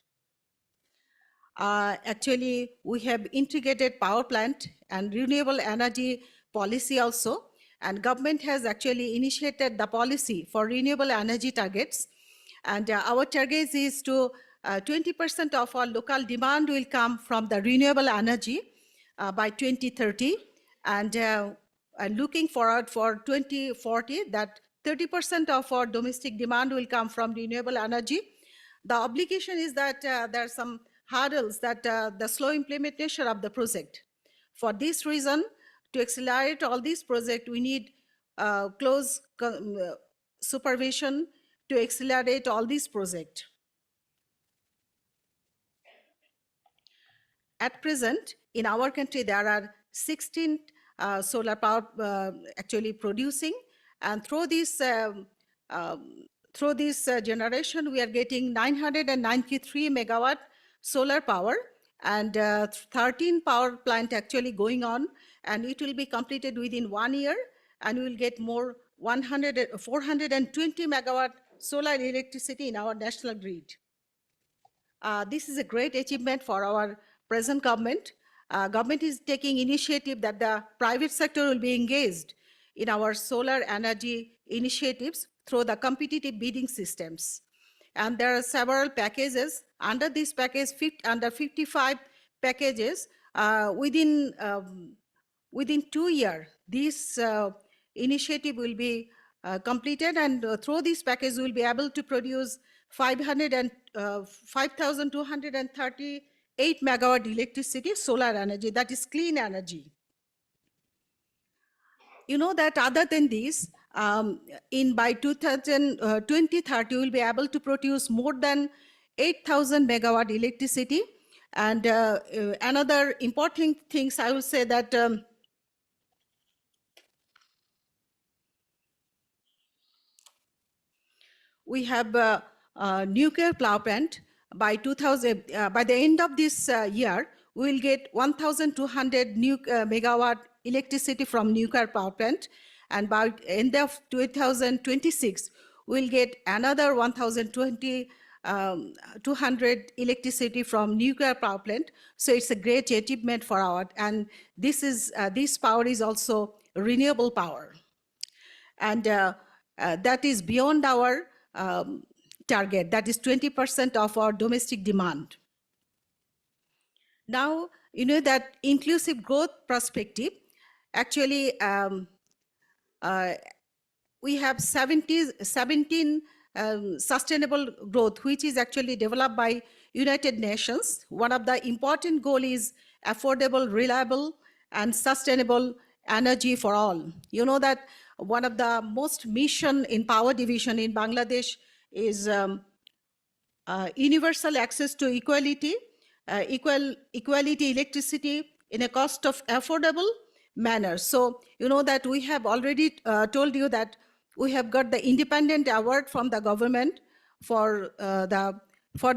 Actually, we have integrated power plant and renewable energy policy also, and government has actually initiated the policy for renewable energy targets. And our target is to 20% of our local demand will come from the renewable energy by 2030, and looking forward for 2040 that 30% of our domestic demand will come from renewable energy. The obligation is that there are some hurdles, that the slow implementation of the project. For this reason, to accelerate all these projects, we need close supervision to accelerate all these projects. At present, in our country, there are 16 solar power actually producing, and through this generation, we are getting 993 megawatt solar power, and 13 power plant actually going on, and it will be completed within 1 year, and we will get more 420 megawatt solar electricity in our national grid. This is a great achievement for our present government. Government is taking initiative that the private sector will be engaged in our solar energy initiatives through the competitive bidding systems. And there are several packages. Under this package, under 55 packages, within 2 years, this initiative will be completed, and through this package, we will be able to produce 5,238 megawatt electricity, solar energy, that is clean energy. You know that other than this, by 2030, we will be able to produce more than 8,000 megawatt electricity. And another important things I will say that we have nuclear power plant. By the end of this year, we will get 1,200 megawatt electricity from nuclear power plant, and by end of 2026, we'll get another 1,200 electricity from nuclear power plant. So it's a great achievement for our, and this power is also renewable power, and that is beyond our target, that is 20% of our domestic demand. Now, you know that inclusive growth perspective, actually we have 17 sustainable growth, which is actually developed by United Nations. One of the important goal is affordable, reliable, and sustainable energy for all. You know that one of the most mission in power division in Bangladesh is universal access to equality electricity in a cost of affordable manner. So you know that we have already told you that we have got the independent award from the government for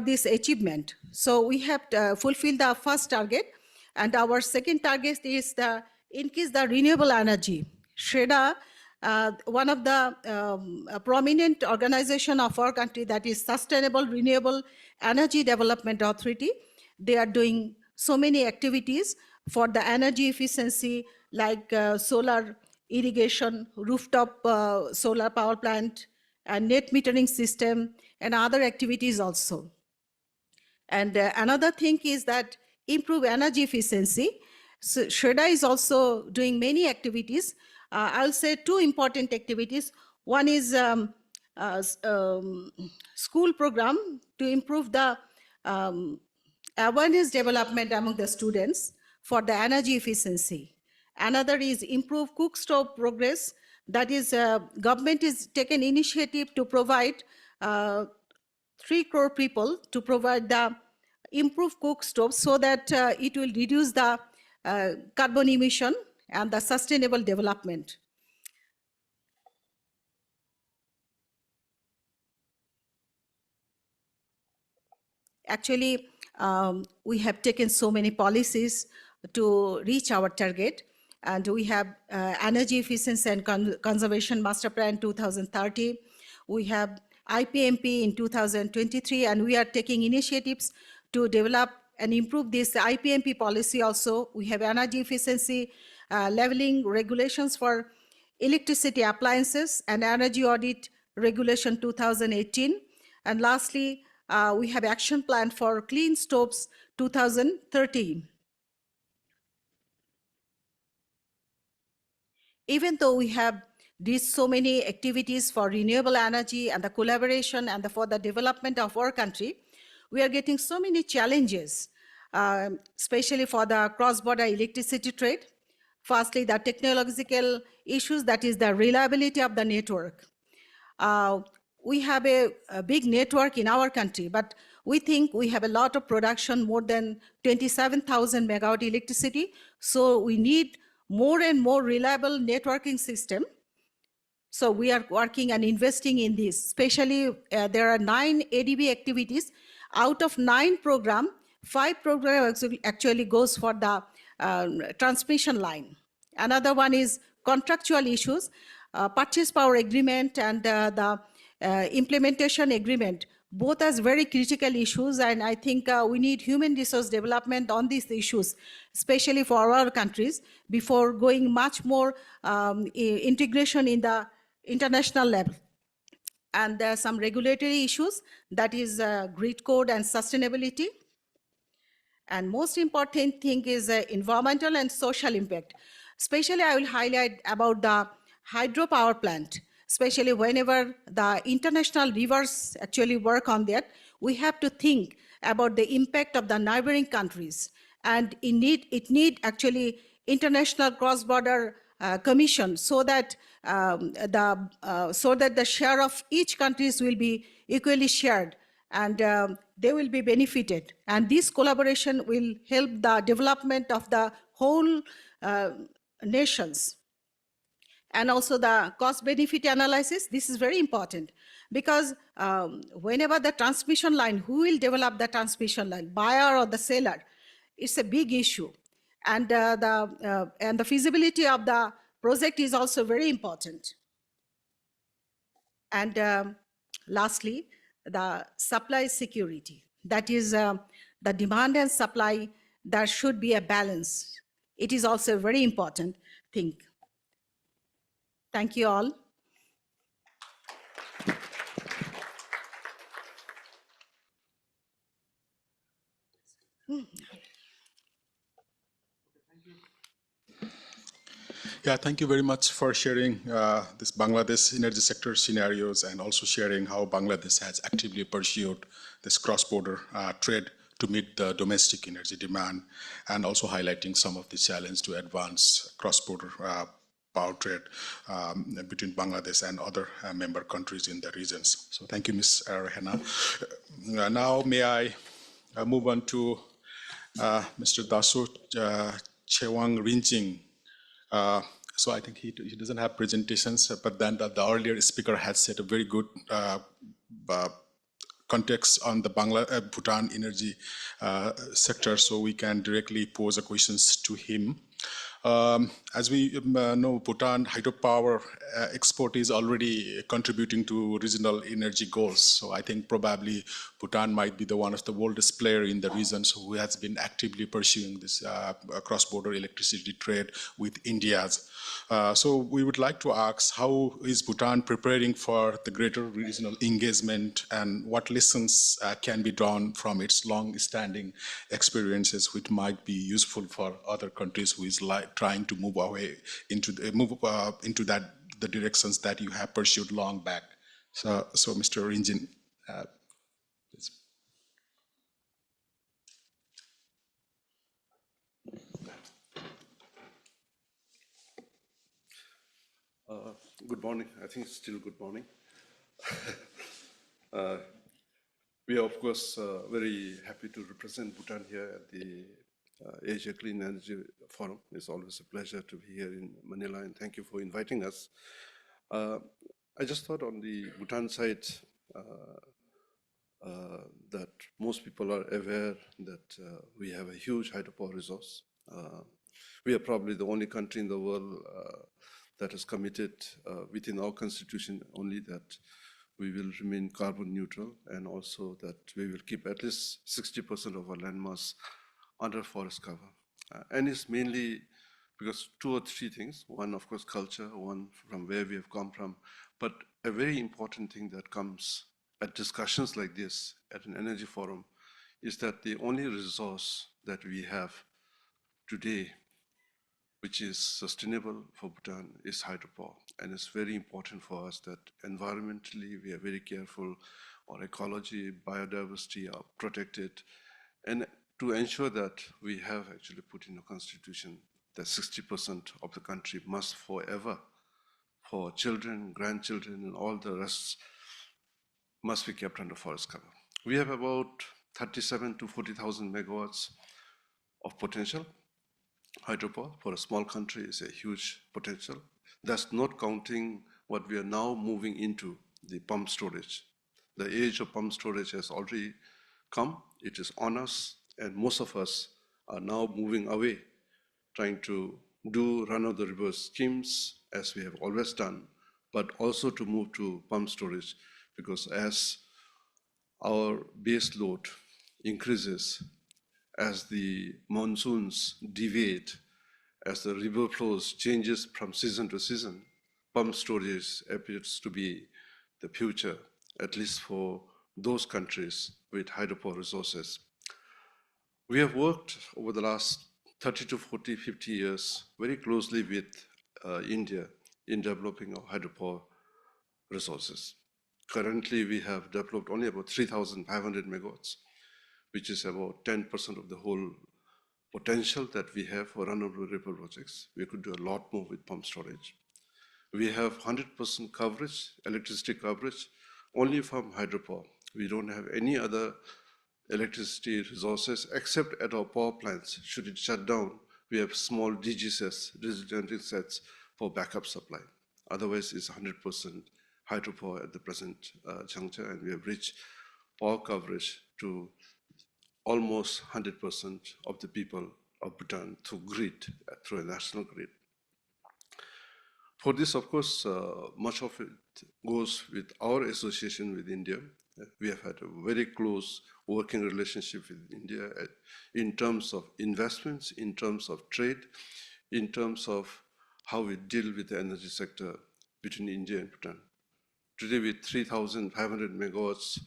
this achievement. So we have fulfilled the first target, and our second target is increase the renewable energy. Shreda one of the prominent organization of our country, that is Sustainable Renewable Energy Development Authority. They are doing so many activities for the energy efficiency, like solar irrigation, rooftop solar power plant, and net metering system, and other activities also. And another thing is that improve energy efficiency. So SHREDA is also doing many activities. I'll say two important activities. One is school program to improve the awareness development among the students for the energy efficiency. Another is improve cook stove progress. That is, government is taken initiative to provide 3 crore people to provide the improved cook stoves so that it will reduce the carbon emission and the sustainable development. Actually, we have taken so many policies to reach our target, and we have Energy Efficiency and Conservation Master Plan 2030. We have IPMP in 2023, and we are taking initiatives to develop and improve this IPMP policy also. We have energy efficiency leveling regulations for electricity appliances and energy audit regulation 2018. And lastly, we have action plan for clean stoves 2030. Even though we have these so many activities for renewable energy and the collaboration and for the development of our country, we are getting so many challenges, especially for the cross-border electricity trade. Firstly, the technological issues, that is the reliability of the network. We have a big network in our country, but we think we have a lot of production, more than 27,000 megawatt electricity. So we need more and more reliable networking system. So we are working and investing in this. Especially, there are 9 ADB activities. Out of 9 programs, 5 programs actually goes for the transmission line. Another one is contractual issues, purchase power agreement and the implementation agreement, both as very critical issues, and I think we need human resource development on these issues, especially for our countries, before going much more integration in the international level. And there are some regulatory issues, that is grid code and sustainability. And most important thing is environmental and social impact. Especially I will highlight about the hydropower plant. Especially whenever the international rivers actually work on that, we have to think about the impact of the neighboring countries. And it need actually international cross-border commission so that the share of each countries will be equally shared, and they will be benefited. And this collaboration will help the development of the whole nations. And also the cost-benefit analysis, this is very important, because whenever the transmission line, who will develop the transmission line, buyer or the seller, it's a big issue. And the feasibility of the project is also very important. And lastly, the supply security. That is the demand and supply, there should be a balance. It is also a very important thing. Thank you all. Yeah, thank you very much for sharing this Bangladesh energy sector scenarios, and also sharing how Bangladesh has actively pursued this cross-border trade to meet the domestic energy demand, and also highlighting some of the challenges to advance cross-border power trade between Bangladesh and other member countries in the regions. So thank you, Ms. Rehana. Now may I move on to Mr. Dasu Chewang Rinjing. So I think he doesn't have presentations, but then the earlier speaker had set a very good context on the Bhutan energy sector, so we can directly pose questions to him. As we know, Bhutan hydropower export is already contributing to regional energy goals. So I think probably Bhutan might be the one of the boldest player in the regions who has been actively pursuing this cross-border electricity trade with India's. So we would like to ask, how is Bhutan preparing for the greater regional engagement, and what lessons can be drawn from its long-standing experiences, which might be useful for other countries who is trying to move away into the directions that you have pursued long back. So Mr. Rinjin, please. Good morning. I think it's still good morning. We are, of course, very happy to represent Bhutan here at the Asia Clean Energy Forum. It's always a pleasure to be here in Manila, and thank you for inviting us. I just thought on the Bhutan side that most people are aware that we have a huge hydropower resource. We are probably the only country in the world that has committed within our constitution only that we will remain carbon neutral, and also that we will keep at least 60% of our land mass under forest cover. And it's mainly because two or three things. One, of course, culture, one from where we have come from, but a very important thing that comes at discussions like this at an energy forum is that the only resource that we have today which is sustainable for Bhutan is hydropower. And it's very important for us that environmentally we are very careful, our ecology, biodiversity are protected, and to ensure that we have actually put in the constitution that 60% of the country must forever, for children, grandchildren, and all the rest, must be kept under forest cover. We have about 37 to 40,000 megawatts of potential. Hydropower for a small country is a huge potential. That's not counting what we are now moving into, the pump storage. The age of pump storage has already come, it is on us, and most of us are now moving away, trying to do run-of-the-river schemes as we have always done, but also to move to pump storage, because as our base load increases, as the monsoons deviate, as the river flows changes from season to season, pump storage appears to be the future, at least for those countries with hydropower resources. We have worked over the last 30 to 40, 50 years very closely with India in developing our hydropower resources. Currently, we have developed only about 3,500 megawatts, which is about 10% of the whole potential that we have for run-of-the-river projects. We could do a lot more with pump storage. We have 100% coverage, electricity coverage, only from hydropower. We don't have any other electricity resources except at our power plants. Should it shut down, we have small DG sets, distributed sets for backup supply. Otherwise, it's 100% hydropower at the present juncture, and we have reached power coverage to almost 100% of the people of Bhutan through grid, through a national grid. For this, of course, much of it goes with our association with India. We have had a very close working relationship with India in terms of investments, in terms of trade, in terms of how we deal with the energy sector between India and Bhutan. Today, with 3,500 megawatts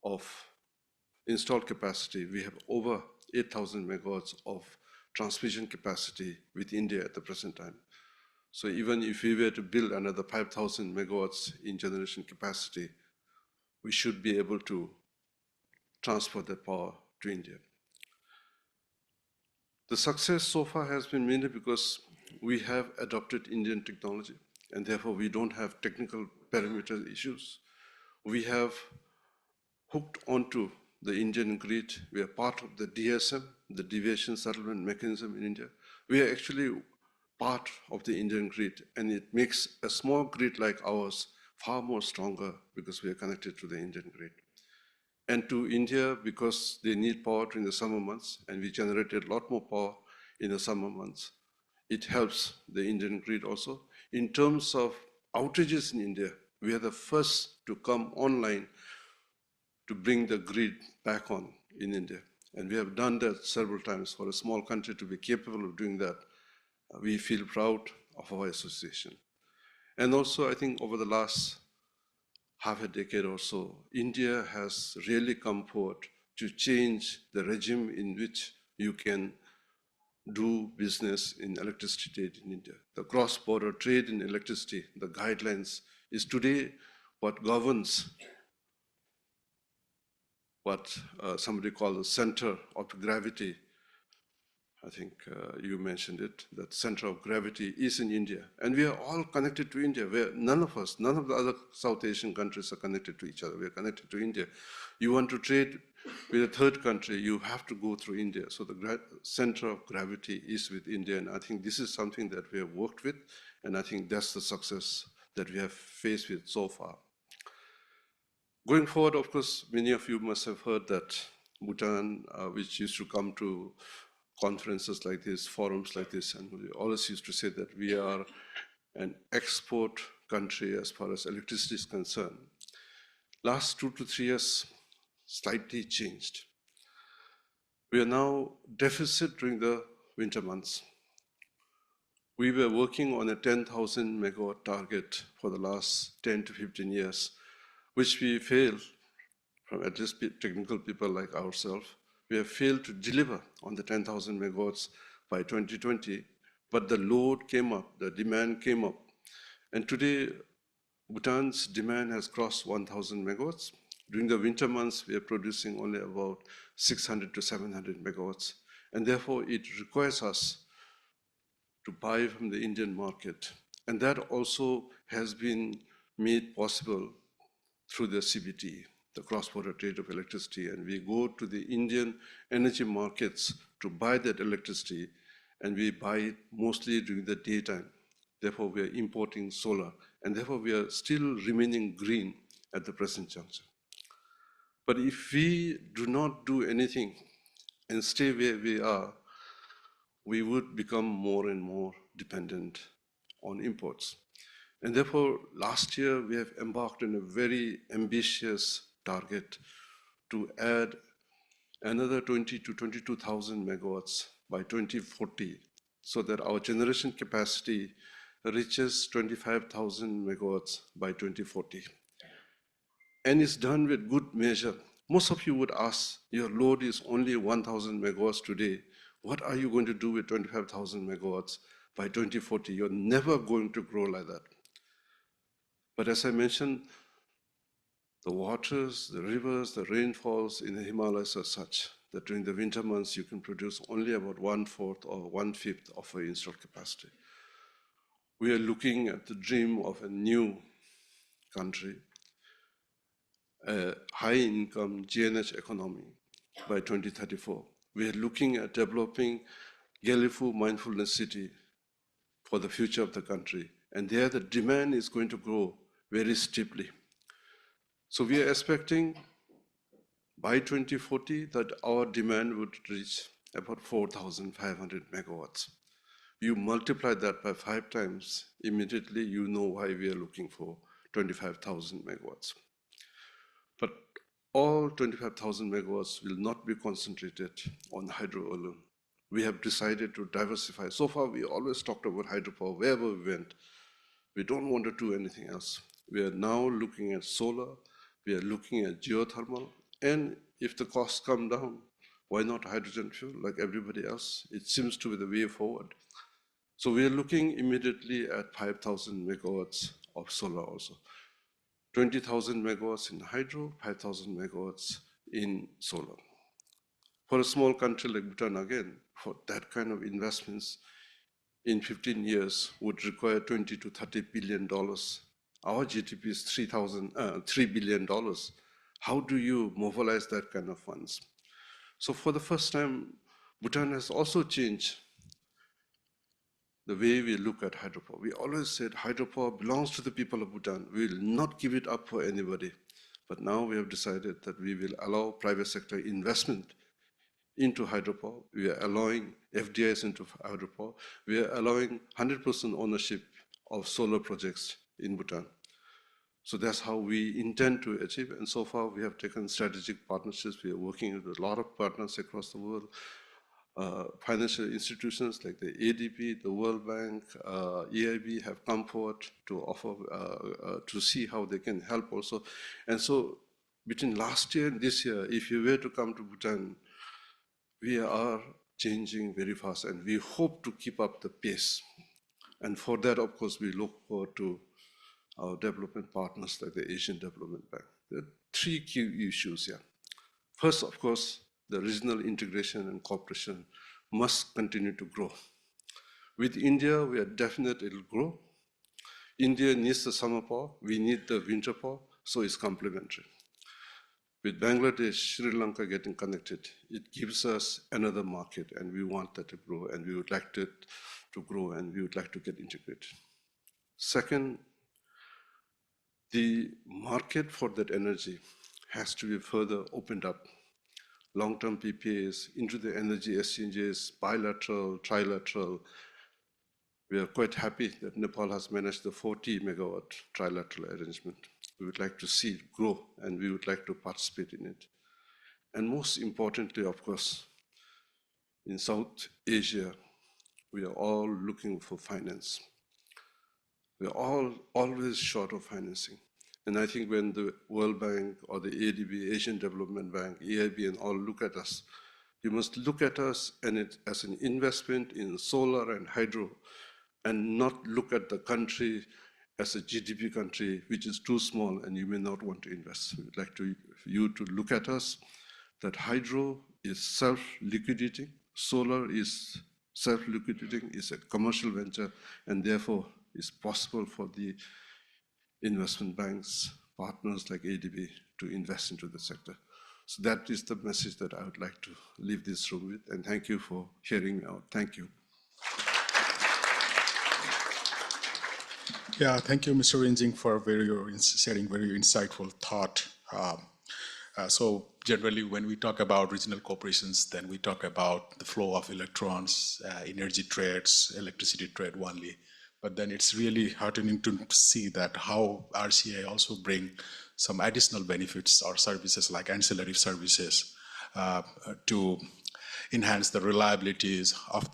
of installed capacity, we have over 8,000 megawatts of transmission capacity with India at the present time. So even if we were to build another 5,000 megawatts in generation capacity, we should be able to transfer that power to India. The success so far has been mainly because we have adopted Indian technology, and therefore we don't have technical parameter issues. We have hooked onto the Indian grid. We are part of the DSM, the Deviation Settlement Mechanism in India. We are actually part of the Indian grid, and it makes a small grid like ours far more stronger because we are connected to the Indian grid. And to India, because they need power during the summer months, and we generated a lot more power in the summer months. it helps the Indian grid also. In terms of outages in India, we are the first to come online to bring the grid back on in India. And we have done that several times. For a small country to be capable of doing that, we feel proud of our association. And also, I think over the last half a decade or so, India has really come forward to change the regime in which you can do business in electricity trade in India. The cross-border trade in electricity, the guidelines, is today what governs what somebody called the center of gravity. I think you mentioned it, that center of gravity is in India. And we are all connected to India, where none of us, none of the other South Asian countries are connected to each other. We are connected to India. You want to trade with a third country, you have to go through India. So the center of gravity is with India. And I think this is something that we have worked with. And I think that's the success that we have faced with so far. Going forward, of course, many of you must have heard that Bhutan, which used to come to conferences like this, forums like this, and we always used to say that we are an export country as far as electricity is concerned. Last 2 to 3 years, slightly changed. We are now deficit during the winter months. We were working on a 10,000 megawatt target for the last 10 to 15 years, which we failed, from at least technical people like ourselves. We have failed to deliver on the 10,000 megawatts by 2020, but the load came up, the demand came up. And today, Bhutan's demand has crossed 1,000 megawatts. During the winter months, we are producing only about 600 to 700 megawatts. And therefore, it requires us to buy from the Indian market. And that also has been made possible through the CBT, the cross-border trade of electricity, and we go to the Indian energy markets to buy that electricity, and we buy it mostly during the daytime. Therefore, we are importing solar, and therefore we are still remaining green at the present juncture. But if we do not do anything and stay where we are, we would become more and more dependent on imports. And therefore, last year, we have embarked on a very ambitious target to add another 20 to 22,000 megawatts by 2040, so that our generation capacity reaches 25,000 megawatts by 2040. And it's done with good measure. Most of you would ask, your load is only 1,000 megawatts today. What are you going to do with 25,000 megawatts by 2040? You're never going to grow like that. But as I mentioned, the waters, the rivers, the rainfalls in the Himalayas are such that during the winter months, you can produce only about 1/4 or 1/5 of our installed capacity. We are looking at the dream of a new country, a high-income GNH economy by 2034. We are looking at developing Gyeongju Mindfulness City for the future of the country. And there the demand is going to grow very steeply. So we are expecting by 2040 that our demand would reach about 4,500 megawatts. You multiply that by 5 times, immediately you know why we are looking for 25,000 megawatts. But all 25,000 megawatts will not be concentrated on hydro alone. We have decided to diversify. So far, we always talked about hydropower wherever we went. We don't want to do anything else. We are now looking at solar, we are looking at geothermal, and if the costs come down, why not hydrogen fuel like everybody else? It seems to be the way forward. So we are looking immediately at 5,000 megawatts of solar also. 20,000 megawatts in hydro, 5,000 megawatts in solar. For a small country like Bhutan, again, for that kind of investments in 15 years would require $20 to $30 billion. Our GDP is $3 billion. How do you mobilize that kind of funds? So for the first time, Bhutan has also changed the way we look at hydropower. We always said hydropower belongs to the people of Bhutan. We will not give it up for anybody. But now we have decided that we will allow private sector investment into hydropower. We are allowing FDIs into hydropower. We are allowing 100% ownership of solar projects in Bhutan. So that's how we intend to achieve. And so far, we have taken strategic partnerships. We are working with a lot of partners across the world. Financial institutions like the ADB, the World Bank, EIB have come forward to offer, to see how they can help also. And so between last year and this year, if you were to come to Bhutan, we are changing very fast and we hope to keep up the pace. And for that, of course, we look forward to our development partners like the Asian Development Bank. There are three key issues here. First, of course, the regional integration and cooperation must continue to grow. With India, we are definite it will grow. India needs the summer power, we need the winter power, so it's complementary. With Bangladesh, Sri Lanka getting connected, it gives us another market and we want that to grow and we would like it to grow and we would like to get integrated. Second, the market for that energy has to be further opened up. Long-term PPAs into the energy exchanges, bilateral, trilateral. We are quite happy that Nepal has managed the 40 megawatt trilateral arrangement. We would like to see it grow and we would like to participate in it. And most importantly, of course, in South Asia, we are all looking for finance. We are all always short of financing. And I think when the World Bank or the ADB, Asian Development Bank, EIB and all look at us, you must look at us and it as an investment in solar and hydro and not look at the country as a GDP country, which is too small and you may not want to invest. We'd like you to look at us that hydro is self-liquidating, solar is self-liquidating, is a commercial venture, and therefore it's possible for the investment banks, partners like ADB to invest into the sector. So that is the message that I would like to leave this room with, and thank you for hearing me out. Thank you. Yeah, thank you, Mr. Rinjing, for sharing very insightful thought. So generally, when we talk about regional corporations, then we talk about the flow of electrons, energy trades, electricity trade only. But then it's really heartening to see that how RCI also bring some additional benefits or services like ancillary services to enhance the reliabilities of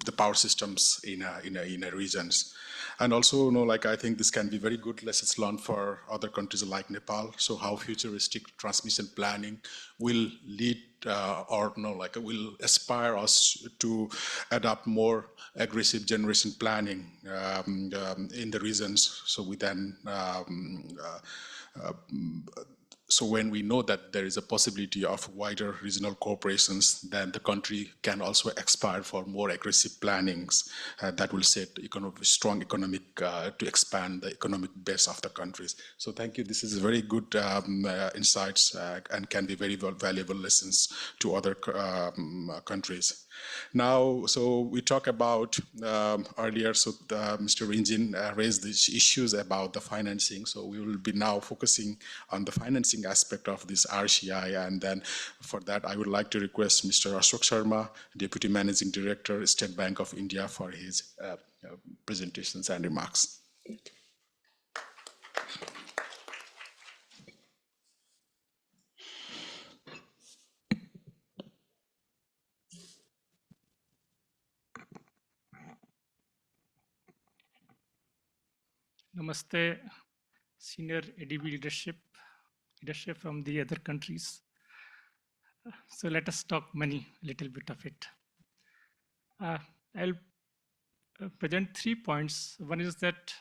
the power systems in a regions. And also, like I think this can be very good lessons learned for other countries like Nepal. So how futuristic transmission planning will lead will aspire us to adopt more aggressive generation planning in the regions. So we then so when we know that there is a possibility of wider regional corporations, then the country can also aspire for more aggressive plannings that will set strong economic to expand the economic base of the countries. So thank you. This is very good insights and can be very valuable lessons to other countries. Now, so we talked about earlier, so Mr. Rinjing raised these issues about the financing. So we will be now focusing on the financing aspect of this RCI. And then for that, I would like to request Mr. Ashok Sharma, Deputy Managing Director, State Bank of India, for his presentations and remarks. Namaste, senior ADB leadership from the other countries. So let us talk money, a little bit of it. I'll present 3 points. One is that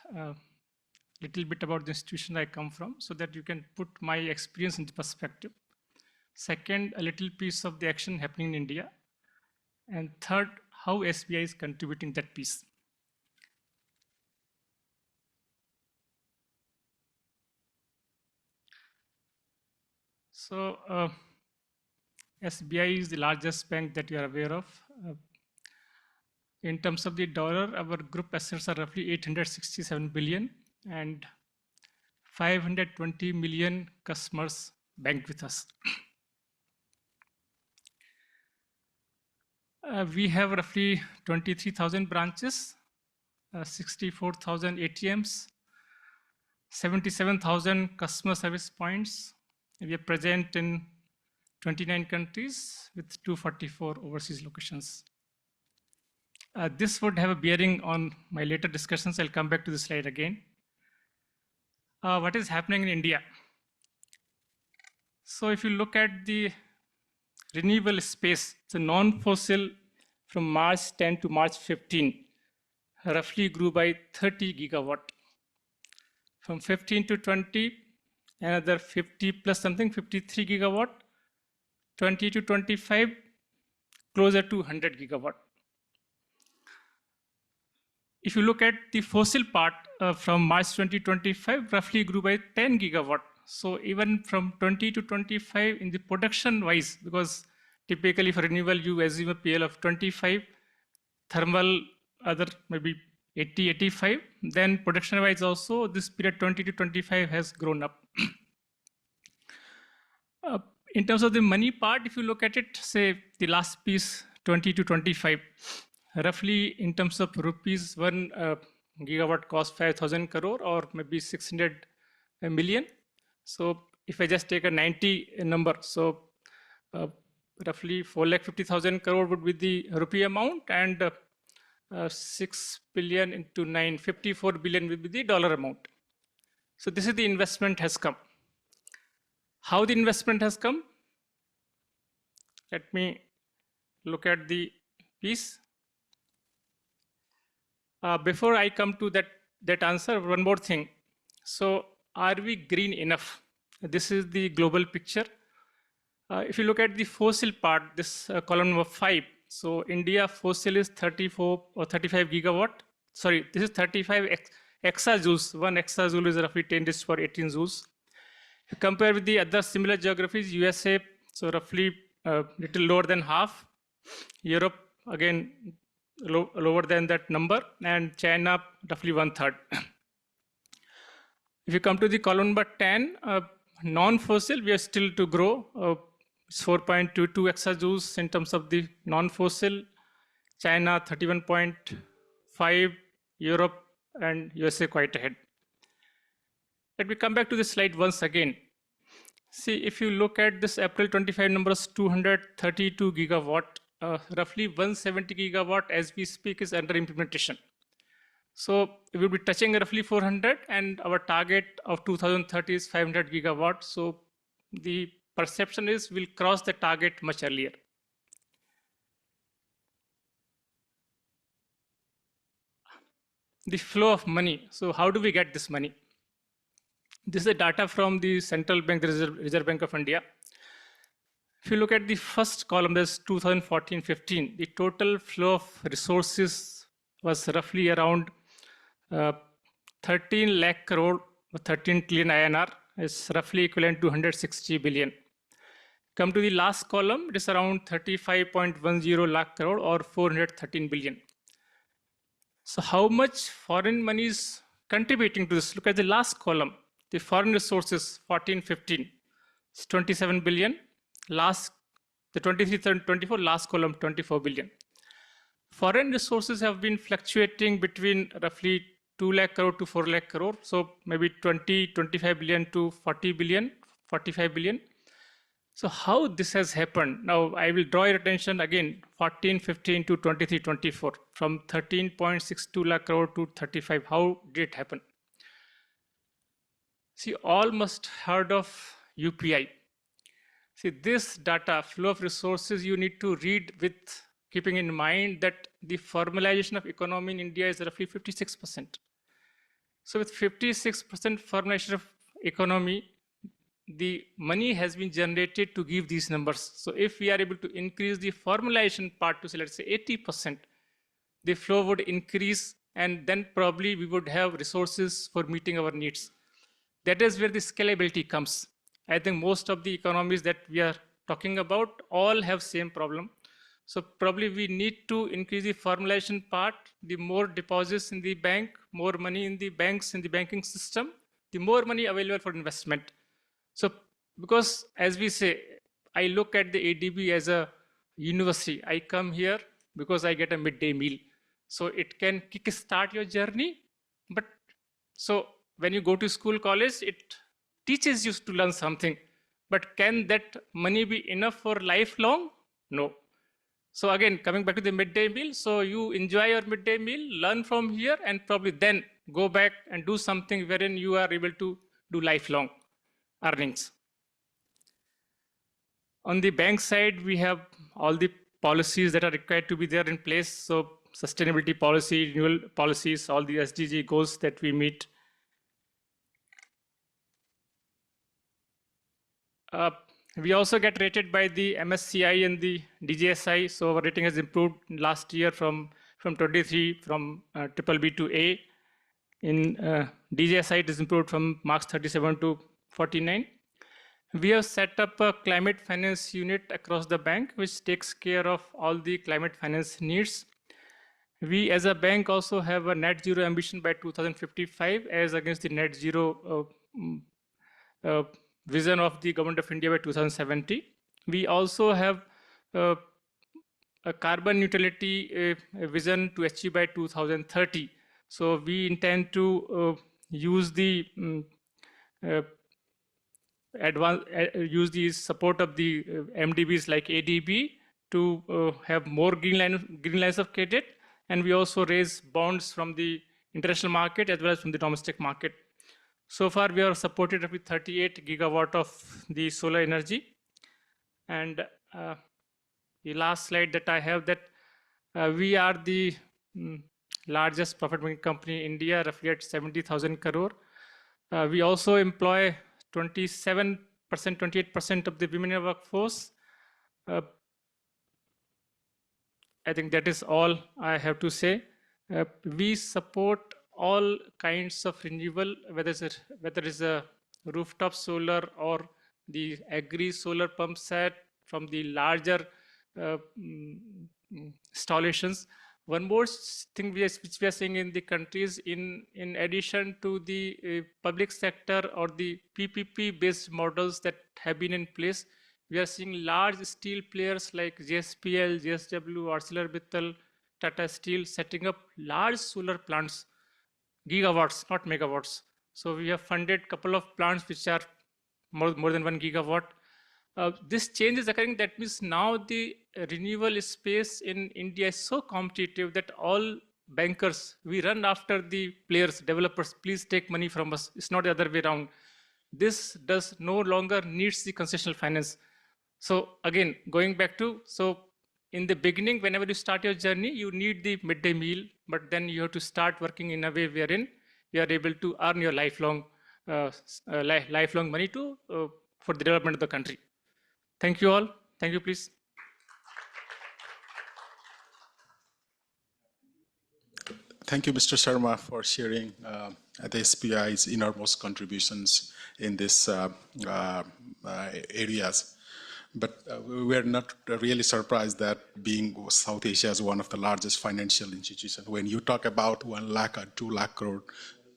little bit about the institution I come from so that you can put my experience into perspective. Second, a little piece of the action happening in India. And third, how SBI is contributing that piece. So SBI is the largest bank that you are aware of. In terms of the dollar, our group assets are roughly 867 billion and 520 million customers bank with us. We have roughly 23,000 branches, 64,000 ATMs, 77,000 customer service points. We are present in 29 countries with 244 overseas locations. This would have a bearing on my later discussions. I'll come back to this slide again. What is happening in India? So if you look at the renewable space, the non-fossil from March 10 to March 15 roughly grew by 30 gigawatt. From 15 to 20, another 50 plus something, 53 gigawatt. 20 to 25, closer to 100 gigawatt. If you look at the fossil part from March 2025, roughly grew by 10 gigawatt. So even from 20 to 25 in the production wise, because typically for renewable, you assume a PL of 25, thermal other maybe 80, 85, then production wise also this period 20 to 25 has grown up. In terms of the money part, if you look at it, say the last piece 20 to 25, roughly in terms of rupees, 1 gigawatt cost 5,000 crore or maybe 600 million. So if I just take a 90 number, so roughly 4,50,000 crore would be the rupee amount, and 6 billion into 9, 54 billion will be the dollar amount. So this is the investment has come. How the investment has come? Let me look at the piece. Before I come to that answer, one more thing. So are we green enough? This is the global picture. If you look at the fossil part, this column number 5, so India fossil is 34 or 35 gigawatt. Sorry, this is 35 exajoules. 1 exajoule is roughly 10 raised to the power 18 joules. If you compare with the other similar geographies, USA, so roughly little lower than half. Europe, again, lower than that number. And China, roughly 1/3. If you come to the column number 10, non-fossil, we are still to grow. It's 4.22 exajoules in terms of the non-fossil. China, 31.5, Europe and USA quite ahead. Let me come back to this slide once again. See, if you look at this April 25 numbers, 232 gigawatt, roughly 170 gigawatt as we speak is under implementation. So we will be touching roughly 400, and our target of 2030 is 500 gigawatt. So the perception is we'll cross the target much earlier. The flow of money. So how do we get this money? This is the data from the Central Bank, the Reserve Bank of India. If you look at the first column, there's 2014-15, the total flow of resources was roughly around 13 lakh crore, 13 trillion INR is roughly equivalent to 160 billion. Come to the last column, it is around 35.10 lakh crore or 413 billion. So how much foreign money is contributing to this? Look at the last column, the foreign resources 14-15, it's 27 billion. Last, the 23-24, last column 24 billion. Foreign resources have been fluctuating between roughly 2 lakh crore to 4 lakh crore. So maybe 20-25 billion to 40 billion, 45 billion. So how this has happened? Now I will draw your attention again, 14-15 to 23-24, from 13.62 lakh crore to 35. How did it happen? See, all must heard of UPI. See, this data, flow of resources, you need to read with keeping in mind that the formalization of economy in India is roughly 56%. So with 56% formalization of economy, the money has been generated to give these numbers. So if we are able to increase the formalization part to say, let's say 80%, the flow would increase, and then probably we would have resources for meeting our needs. That is where the scalability comes. I think most of the economies that we are talking about all have same problem. So probably we need to increase the formalization part, the more deposits in the bank, more money in the banks, in the banking system, the more money available for investment. So because as we say, I look at the ADB as a university. I come here because I get a midday meal. So it can kickstart your journey. But so when you go to school, college, it teaches you to learn something. But can that money be enough for lifelong? No. So again, coming back to the midday meal, so you enjoy your midday meal, learn from here, and probably then go back and do something wherein you are able to do lifelong earnings. On the bank side, we have all the policies that are required to be there in place. So sustainability policy, renewal policies, all the SDG goals that we meet. We also get rated by the MSCI and the DJSI. So our rating has improved last year from 23 from BBB to A. In DJSI, it is improved from marks 37 to 49. We have set up a climate finance unit across the bank, which takes care of all the climate finance needs. We as a bank also have a net zero ambition by 2055 as against the net zero vision of the government of India by 2070. We also have a carbon neutrality vision to achieve by 2030. So we intend to use the use the support of the MDBs like ADB to have more green lines of credit, and we also raise bonds from the international market as well as from the domestic market. So far, we are supported with 38 gigawatt of the solar energy. And the last slide that I have, that we are the largest profit-making company in India, roughly at 70,000 crore. We also employ 27%, 28% of the women in the workforce. I think that is all I have to say. We support all kinds of renewable, whether it's a rooftop solar or the agri solar pump set from the larger installations. One more thing which we are seeing in the countries, in addition to the public sector or the PPP based models that have been in place, we are seeing large steel players like JSPL, JSW, ArcelorMittal, Tata Steel setting up large solar plants, gigawatts, not megawatts. So we have funded a couple of plants which are more than 1 gigawatt. This change is occurring. That means now the renewable space in India is so competitive that all bankers, we run after the players, developers, please take money from us. It's not the other way around. This does no longer needs the concessional finance. So again, going back to, so in the beginning, whenever you start your journey, you need the midday meal, but then you have to start working in a way wherein you are able to earn your lifelong money to for the development of the country. Thank you all. Thank you, please. Thank you, Mr. Sharma, for sharing the SBI's enormous contributions in these areas. But we're not really surprised that being South Asia is one of the largest financial institutions. When you talk about 1 lakh or 2 lakh crore,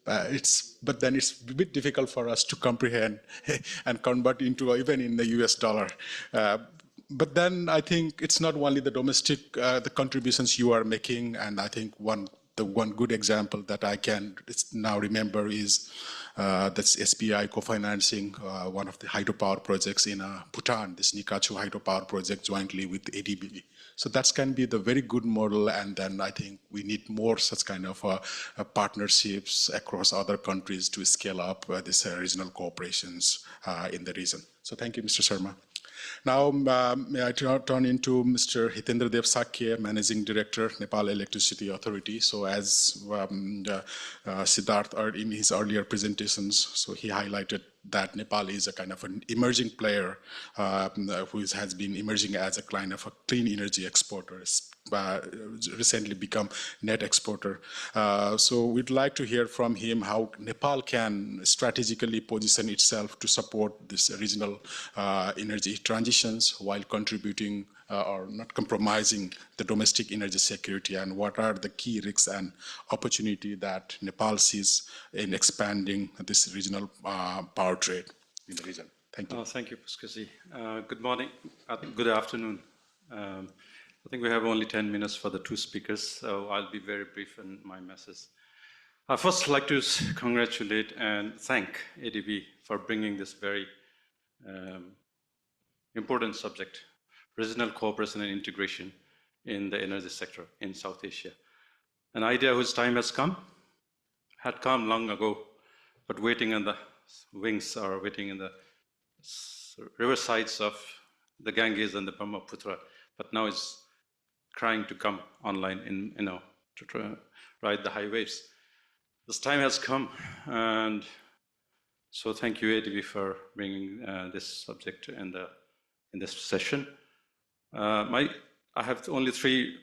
but then it's a bit difficult for us to comprehend and convert into even in the US dollar. But then I think it's not only the domestic, the contributions you are making, and I think the one good example that I can now remember is that's SBI co-financing one of the hydropower projects in Bhutan, this Nikachu hydropower project jointly with ADB. So that can be the very good model, and then I think we need more such kind of partnerships across other countries to scale up these regional cooperations in the region. So thank you, Mr. Sharma. Now, may I turn into Mr. Hitendra Dev Sakya, Managing Director, Nepal Electricity Authority. So as Siddharth in his earlier presentations, so he highlighted that Nepal is a kind of an emerging player who has been emerging as a kind of a clean energy exporter, recently become net exporter. So we'd like to hear from him how Nepal can strategically position itself to support this regional energy transitions while contributing or not compromising the domestic energy security, and what are the key risks and opportunity that Nepal sees in expanding this regional power trade in the region. Thank you. Thank you, Puskasi. Good morning, good afternoon. I think we have only 10 minutes for the two speakers, so I'll be very brief in my message. I first like to congratulate and thank ADB for bringing this very important subject, regional cooperation and integration in the energy sector in South Asia. An idea whose time has come, had come long ago, but waiting on the wings or waiting in the river sides of the Ganges and the Brahmaputra, but now it's trying to come online to try, ride the high waves. This time has come, and so thank you, ADB, for bringing this subject in this session. I have only three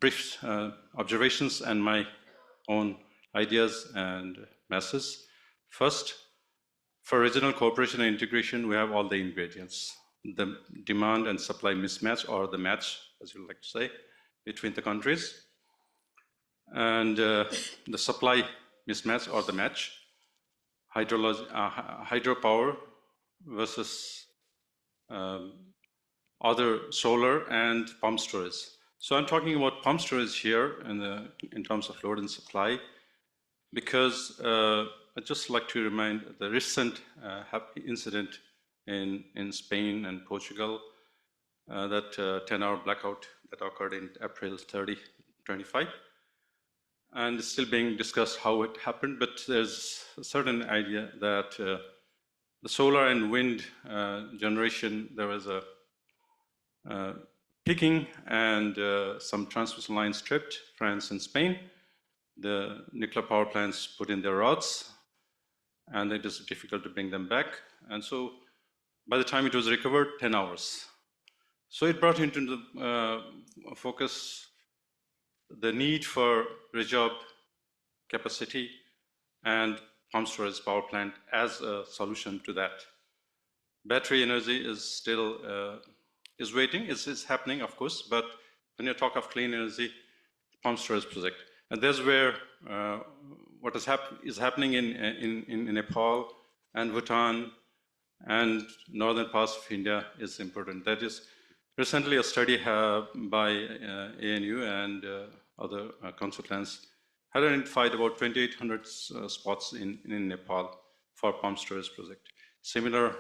brief observations and my own ideas and message. First, for regional cooperation and integration, we have all the ingredients. The demand and supply mismatch, or the match, as you like to say, between the countries. And the supply mismatch, or the match, hydropower versus other solar and pump storage. So I'm talking about pump storage here in terms of load and supply, because I'd just like to remind the recent incident in Spain and Portugal, that 10-hour blackout that occurred in April 30, 25. And it's still being discussed how it happened, but there's a certain idea that the solar and wind generation, there was a peaking and some transmission lines tripped, France and Spain. The nuclear power plants put in their rods, and it is difficult to bring them back. And so by the time it was recovered, 10 hours. So it brought into the focus the need for reserve capacity and pump storage power plant as a solution to that. Battery energy is still is waiting. It's happening, of course, but when you talk of clean energy, pump storage project, and that's where what is happening in Nepal and Bhutan and northern parts of India is important. That is recently a study by ANU and other consultants had identified about 2,800 spots in Nepal for pump storage project. Similar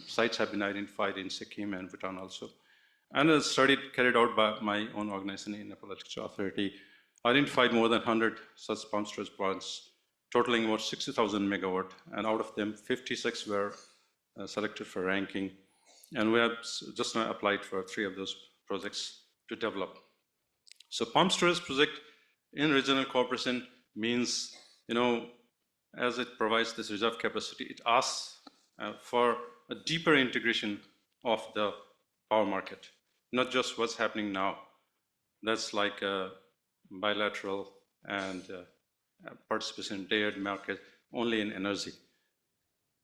sites have been identified in Sikkim and Bhutan also. And a study carried out by my own organization, in Nepal Electricity Authority, identified more than 100 such pump storage plants, totaling about 60,000 megawatt, and out of them, 56 were selected for ranking. And we have just now applied for 3 of those projects to develop. So pump storage project in regional cooperation means, as it provides this reserve capacity, it asks for a deeper integration of the power market, not just what's happening now. That's like a bilateral and participation in layered market only in energy.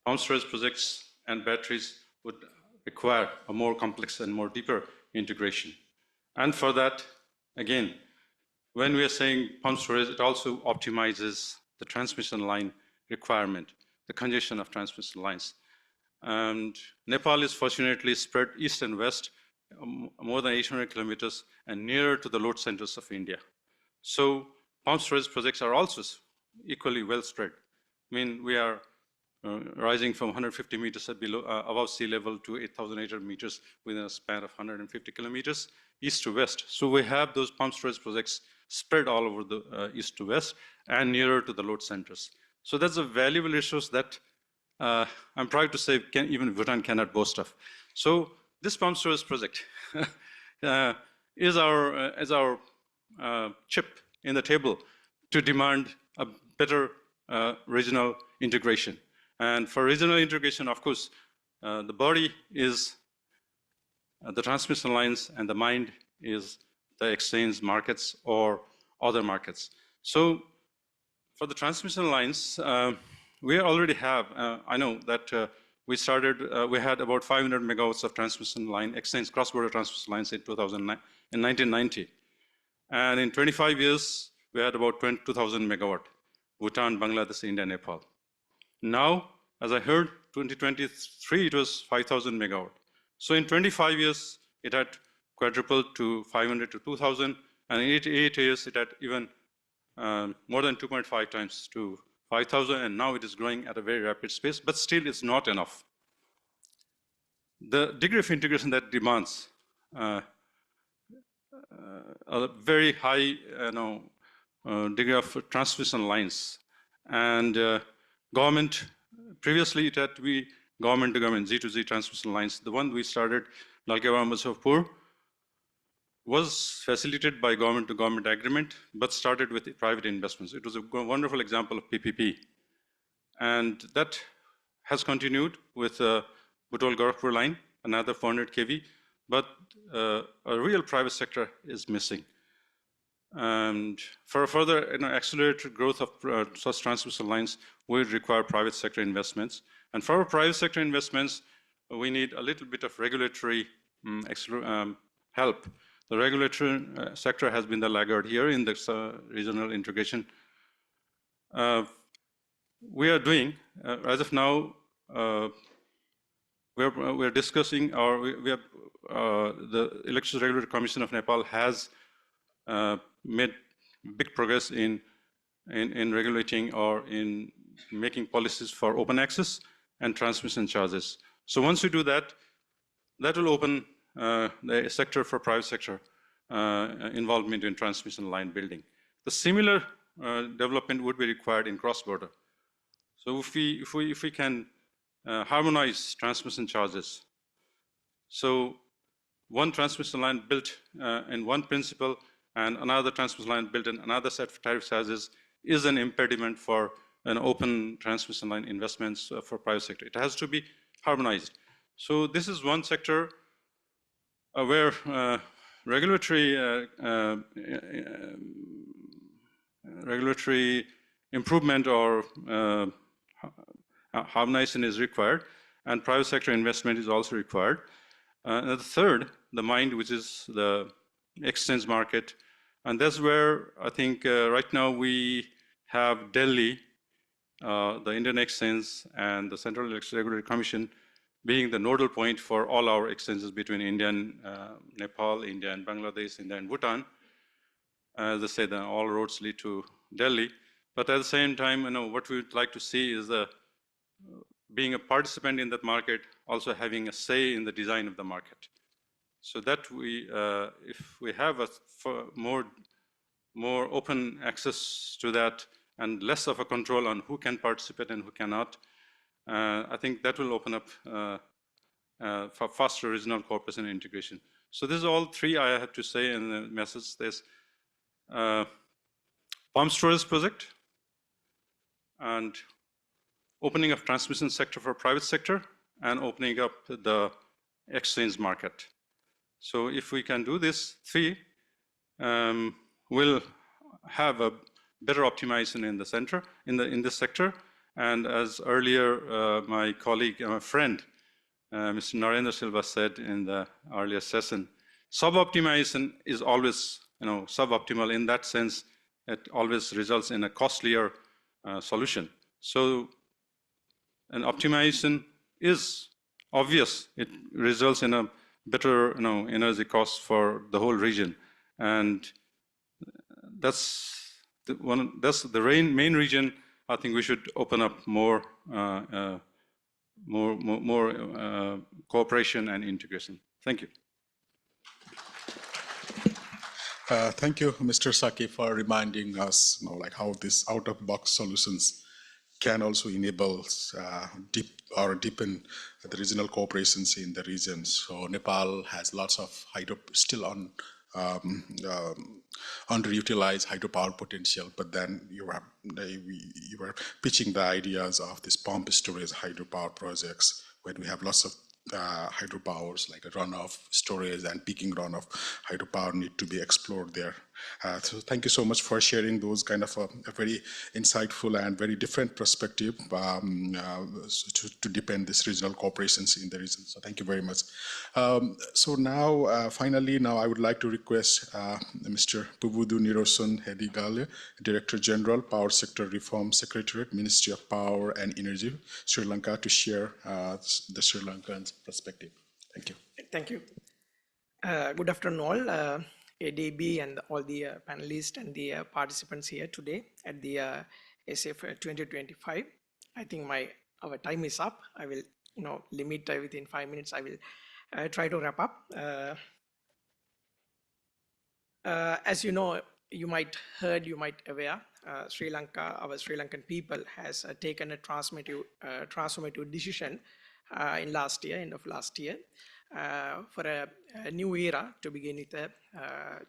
Pump storage projects and batteries would require a more complex and more deeper integration. And for that, again, when we are saying pump storage, it also optimizes the transmission line requirement, the congestion of transmission lines. And Nepal is fortunately spread east and west, more than 800 kilometers, and nearer to the load centers of India. So pump storage projects are also equally well spread. I mean, we are rising from 150 meters above sea level to 8,800 meters within a span of 150 kilometers, east to west. So we have those pump storage projects spread all over the east to west and nearer to the load centers. So that's a valuable resource that I'm proud to say even Bhutan cannot boast of. So this pump storage project is our chip in the table to demand a better regional integration. And for regional integration, of course, the body is the transmission lines, and the mind is the exchange markets or other markets. So for the transmission lines, we already have, I know that we had about 500 megawatts of transmission line, exchange cross-border transmission lines in 1990. And in 25 years, we had about 2,000 megawatt, Bhutan, Bangladesh, India, Nepal. Now, as I heard, 2023, it was 5,000 megawatt. So in 25 years, it had quadrupled to 500 to 2,000. And in 8 years, it had even more than 2.5 times to 5,000. And now it is growing at a very rapid pace, but still it's not enough. The degree of integration that demands a very high degree of transmission lines. And government, previously it had to be government to government, G2G transmission lines. The one we started, Lalkewa Muzaffarpur, was facilitated by government to government agreement, but started with private investments. It was a wonderful example of PPP. And that has continued with Butol Gorakhpur line, another 400 kV, but a real private sector is missing. And for further accelerated growth of such transmission lines, we require private sector investments. And for our private sector investments, we need a little bit of regulatory help. The regulatory sector has been the laggard here in this regional integration. We are doing, as of now, we're discussing, or the Electricity Regulatory Commission of Nepal has made big progress in regulating or in making policies for open access and transmission charges. So once we do that, that will open the sector for private sector involvement in transmission line building. The similar development would be required in cross-border. So if we can harmonize transmission charges, so one transmission line built in one principle and another transmission line built in another set of tariff charges is an impediment for an open transmission line investments for private sector. It has to be harmonized. So this is one sector where regulatory improvement or harmonization is required, and private sector investment is also required. And the third, the mind, which is the exchange market. And that's where I think right now we have Delhi, the Indian Exchange, and the Central Electricity Regulatory Commission being the nodal point for all our exchanges between India and Nepal, India and Bangladesh, India and Bhutan. As I said, all roads lead to Delhi. But at the same time, what we would like to see is being a participant in that market, also having a say in the design of the market. So that we, if we have a more open access to that and less of a control on who can participate and who cannot, I think that will open up for faster regional cooperation and integration. So this is all three I have to say in the message. There's pump storage project and opening of transmission sector for private sector and opening up the exchange market. So if we can do this three, we'll have a better optimization in the center, in this sector. And as earlier my colleague, my friend, Mr. Narendra Silva said in the earlier session, sub-optimization is always suboptimal. In that sense, it always results in a costlier solution. So an optimization is obvious. It results in a better energy cost for the whole region. And that's the main region I think we should open up more cooperation and integration. Thank you. Thank you, Mr. Saki, for reminding us, like how these out-of-box solutions can also enable deepen the regional cooperations in the regions. So Nepal has lots of still underutilized hydropower potential, but then you were pitching the ideas of this pump storage hydropower projects when we have lots of hydropowers like a runoff storage and peaking runoff hydropower need to be explored there. So thank you so much for sharing those kind of a very insightful and very different perspective to deepen this regional cooperations in the region. So thank you very much. So now, finally, I would like to request Mr. Puvudu Niroson Hedigale, Director General, Power Sector Reform Secretariat, Ministry of Power and Energy, Sri Lanka, to share the Sri Lankan perspective. Thank you. Thank you. Good afternoon, all, ADB and all the panelists and the participants here today at the SF 2025. I think our time is up. I will, limit within 5 minutes. I will try to wrap up. As you know, you might aware, Sri Lanka, our Sri Lankan people has taken a transformative decision in last year, end of last year, for a new era to begin with a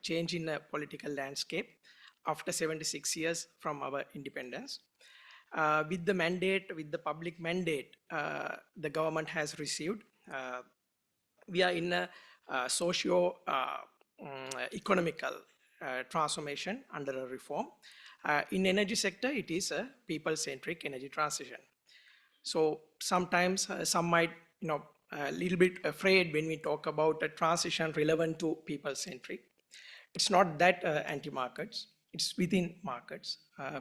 change in the political landscape after 76 years from our independence. With the public mandate the government has received, we are in a socio-economical transformation under a reform. In energy sector, it is a people-centric energy transition. So sometimes some might, a little bit afraid when we talk about a transition relevant to people-centric. It's not that anti-markets, it's within markets.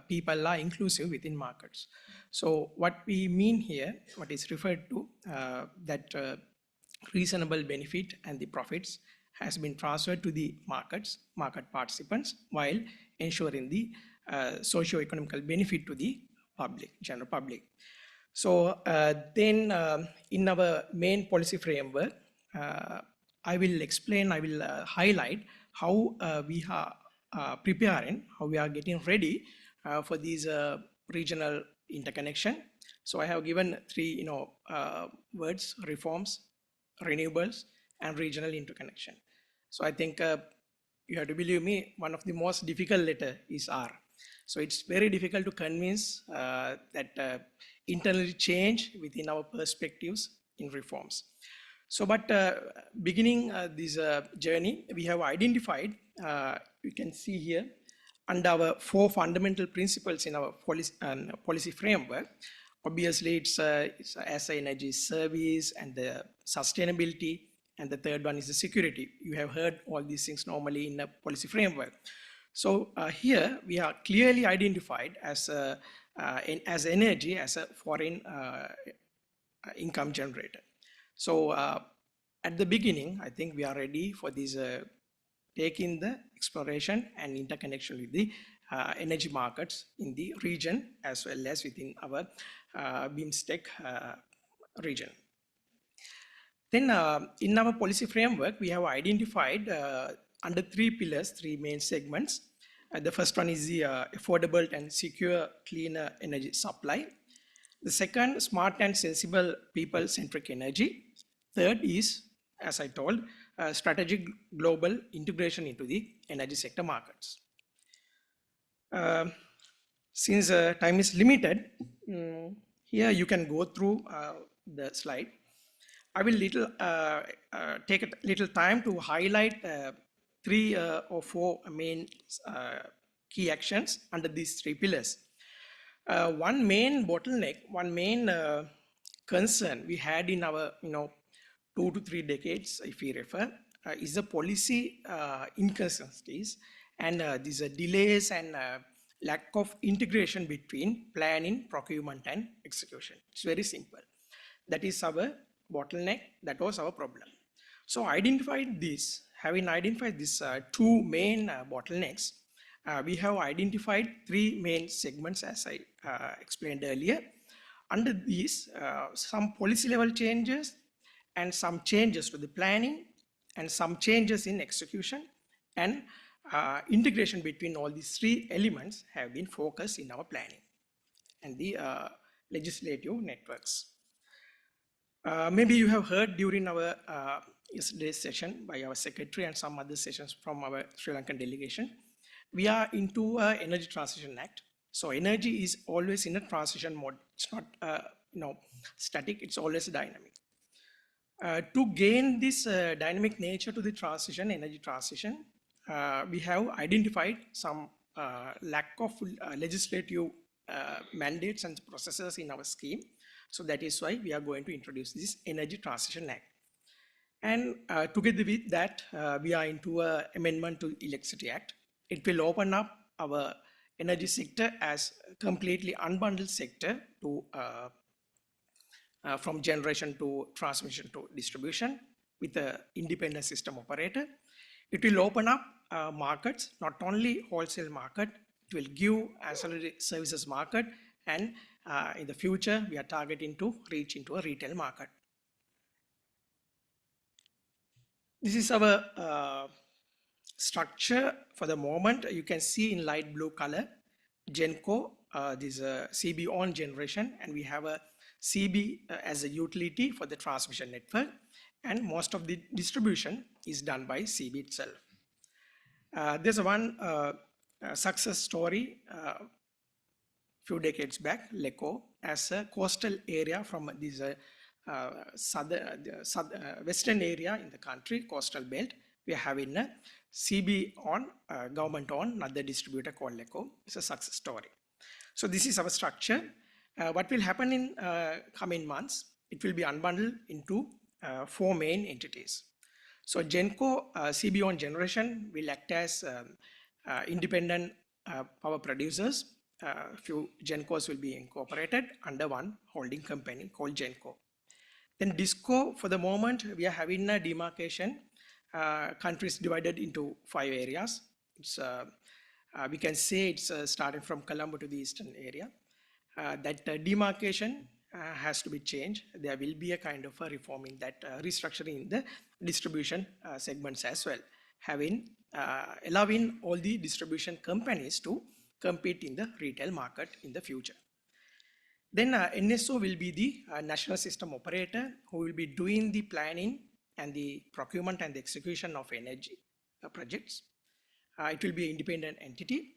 People are inclusive within markets. So what we mean here, what is referred to, that reasonable benefit and the profits has been transferred to the market participants, while ensuring the socio-economical benefit to the general public. So then in our main policy framework, I will highlight how we are preparing, how we are getting ready for these regional interconnection. So I have given three words: reforms, renewables, and regional interconnection. So I think you have to believe me, one of the most difficult letter is R. So it's very difficult to convince that internally change within our perspectives in reforms. So, but beginning this journey, we have identified, you can see here, under our 4 fundamental principles in our policy framework. Obviously, it's as energy service and the sustainability, and the third one is the security. You have heard all these things normally in a policy framework. So here we are clearly identified as energy as a foreign income generator. So at the beginning, I think we are ready for this taking the exploration and interconnection with the energy markets in the region as well as within our BIMSTEC region. Then in our policy framework, we have identified under 3 pillars, 3 main segments. The first one is the affordable and secure cleaner energy supply. The second, smart and sensible people-centric energy. Third is, as I told, strategic global integration into the energy sector markets. Since time is limited, here you can go through the slide. I will take a little time to highlight 3 or 4 main key actions under these 3 pillars. One main bottleneck, one main concern we had in our 2 to 3 decades, if we refer, is the policy inconsistencies and these delays and lack of integration between planning, procurement, and execution. It's very simple. That is our bottleneck. That was our problem. So having identified these 2 main bottlenecks, we have identified 3 main segments, as I explained earlier. Under these, some policy level changes and some changes to the planning and some changes in execution and integration between all these 3 elements have been focused in our planning and the legislative networks. Maybe you have heard during our yesterday's session by our secretary and some other sessions from our Sri Lankan delegation, we are into an Energy Transition Act. So energy is always in a transition mode. It's not static, it's always dynamic. To gain this dynamic nature to the energy transition, we have identified some lack of legislative mandates and processes in our scheme. So that is why we are going to introduce this Energy Transition Act. And together with that, we are into an amendment to Electricity Act. It will open up our energy sector as a completely unbundled sector to from generation to transmission to distribution. with an independent system operator. It will open up markets, not only wholesale market, it will give ancillary services market, and in the future, we are targeting to reach into a retail market. This is our structure for the moment. You can see in light blue color, Genco, this is a CB on generation, and we have a CB as a utility for the transmission network, and most of the distribution is done by CB itself. There's one success story few decades back, LECO, as a coastal area from this western area in the country, coastal belt. We are having a CB on, government on, another distributor called LECO. It's a success story. So this is our structure. What will happen in coming months? It will be unbundled into 4 main entities. So Genco CB on generation will act as independent power producers. Few Gencos will be incorporated under one holding company called Genco. Then DISCO, for the moment, we are having a demarcation. Countries divided into 5 areas. It's, we can say it's starting from Colombo to the eastern area. That demarcation has to be changed. There will be a kind of a reform in that restructuring in the distribution segments as well, allowing all the distribution companies to compete in the retail market in the future. Then NSO will be the national system operator who will be doing the planning and the procurement and the execution of energy projects. It will be an independent entity.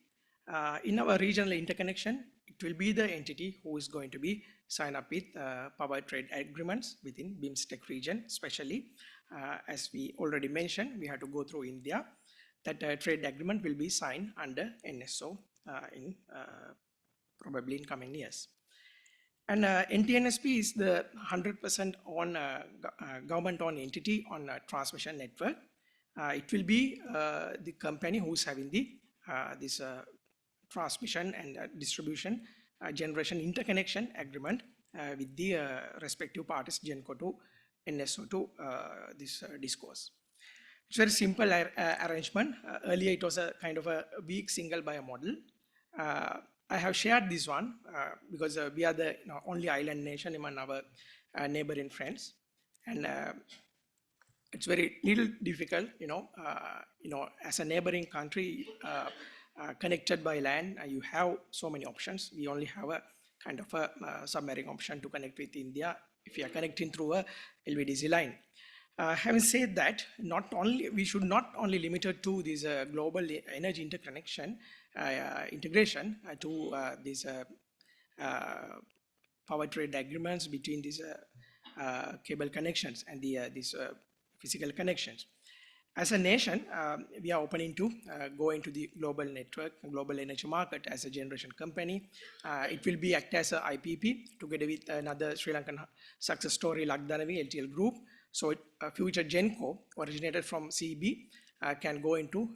In our regional interconnection, it will be the entity who is going to be sign up with power trade agreements within BIMSTEC region, especially as we already mentioned, we have to go through India. That trade agreement will be signed under NSO in probably in coming years. And NTNSP is the 100% on government-owned entity on transmission network. It will be the company who's having the this transmission and distribution generation interconnection agreement with the respective parties, Genco to NSO to this discourse. It's very simple arrangement. Earlier it was a kind of a weak single buyer model. I have shared this one because we are the only island nation among our neighboring friends, and it's very little difficult, as a neighboring country connected by land, you have so many options. We only have a kind of a submarine option to connect with India if you are connecting through a LVDC line. Having said that, we should not only limit it to this global energy interconnection integration to these power trade agreements between these cable connections and these physical connections. As a nation, we are opening to go into the global network, global energy market as a generation company. It will be act as a IPP together with another Sri Lankan success story, Lakdanavi LTL Group. So future Genco originated from CB can go into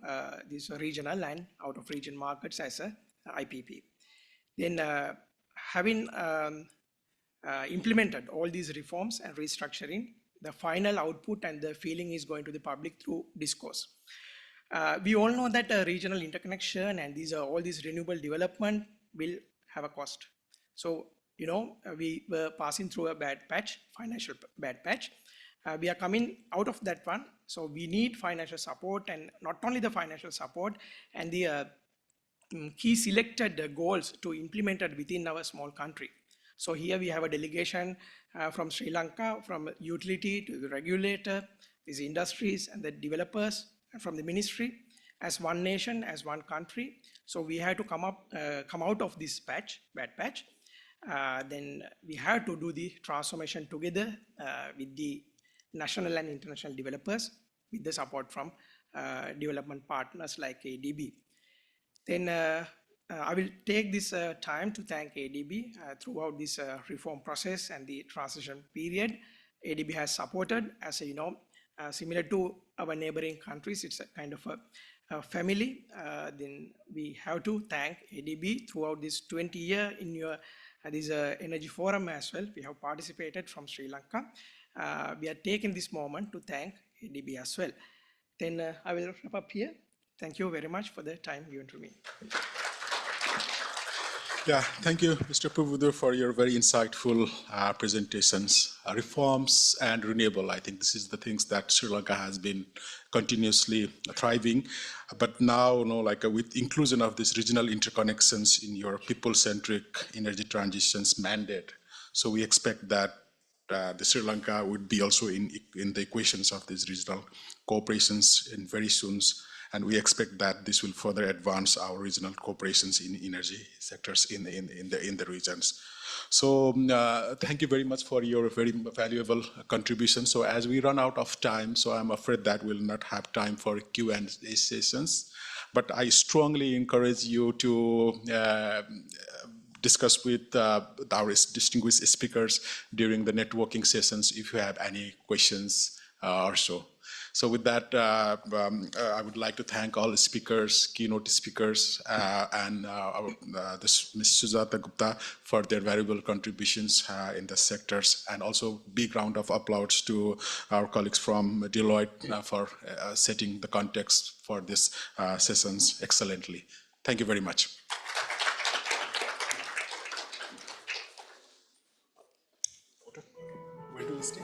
this regional and out of region markets as a IPP. Then having implemented all these reforms and restructuring, the final output and the feeling is going to the public through discourse. We all know that regional interconnection and all these renewable development will have a cost. So, we were passing through a bad patch, financial bad patch. We are coming out of that one. So we need financial support, and not only the financial support and the key selected goals to implement it within our small country. So here we have a delegation from Sri Lanka, from utility to the regulator, these industries and the developers, and from the ministry, as one nation, as one country. So we have to come out of this bad patch. Then we have to do the transformation together with the national and international developers with the support from development partners like ADB. Then I will take this time to thank ADB throughout this reform process and the transition period. ADB has supported, as similar to our neighboring countries, it's a kind of a family. Then we have to thank ADB throughout this 20 year in your this energy forum as well. We have participated from Sri Lanka. we are taking this moment to thank ADB as well. Then I will wrap up here. Thank you very much for the time given to me. Yeah, thank you, Mr. Puvudu, for your very insightful presentations. Reforms and renewable, I think this is the things that Sri Lanka has been continuously thriving. But now, with inclusion of these regional interconnections in your people-centric energy transitions mandate, so we expect that the Sri Lanka would be also in the equations of these regional cooperations in very soon. And we expect that this will further advance our regional cooperations in energy sectors in the regions. So thank you very much for your very valuable contribution. So as we run out of time, so I'm afraid that we'll not have time for Q&A sessions. But I strongly encourage you to discuss with our distinguished speakers during the networking sessions if you have any questions or so. So with that, I would like to thank all the speakers, keynote speakers, and Ms. Sujata Gupta for their valuable contributions in the sectors, and also big round of applause to our colleagues from Deloitte for setting the context for this sessions excellently. Thank you very much. Where do we stay?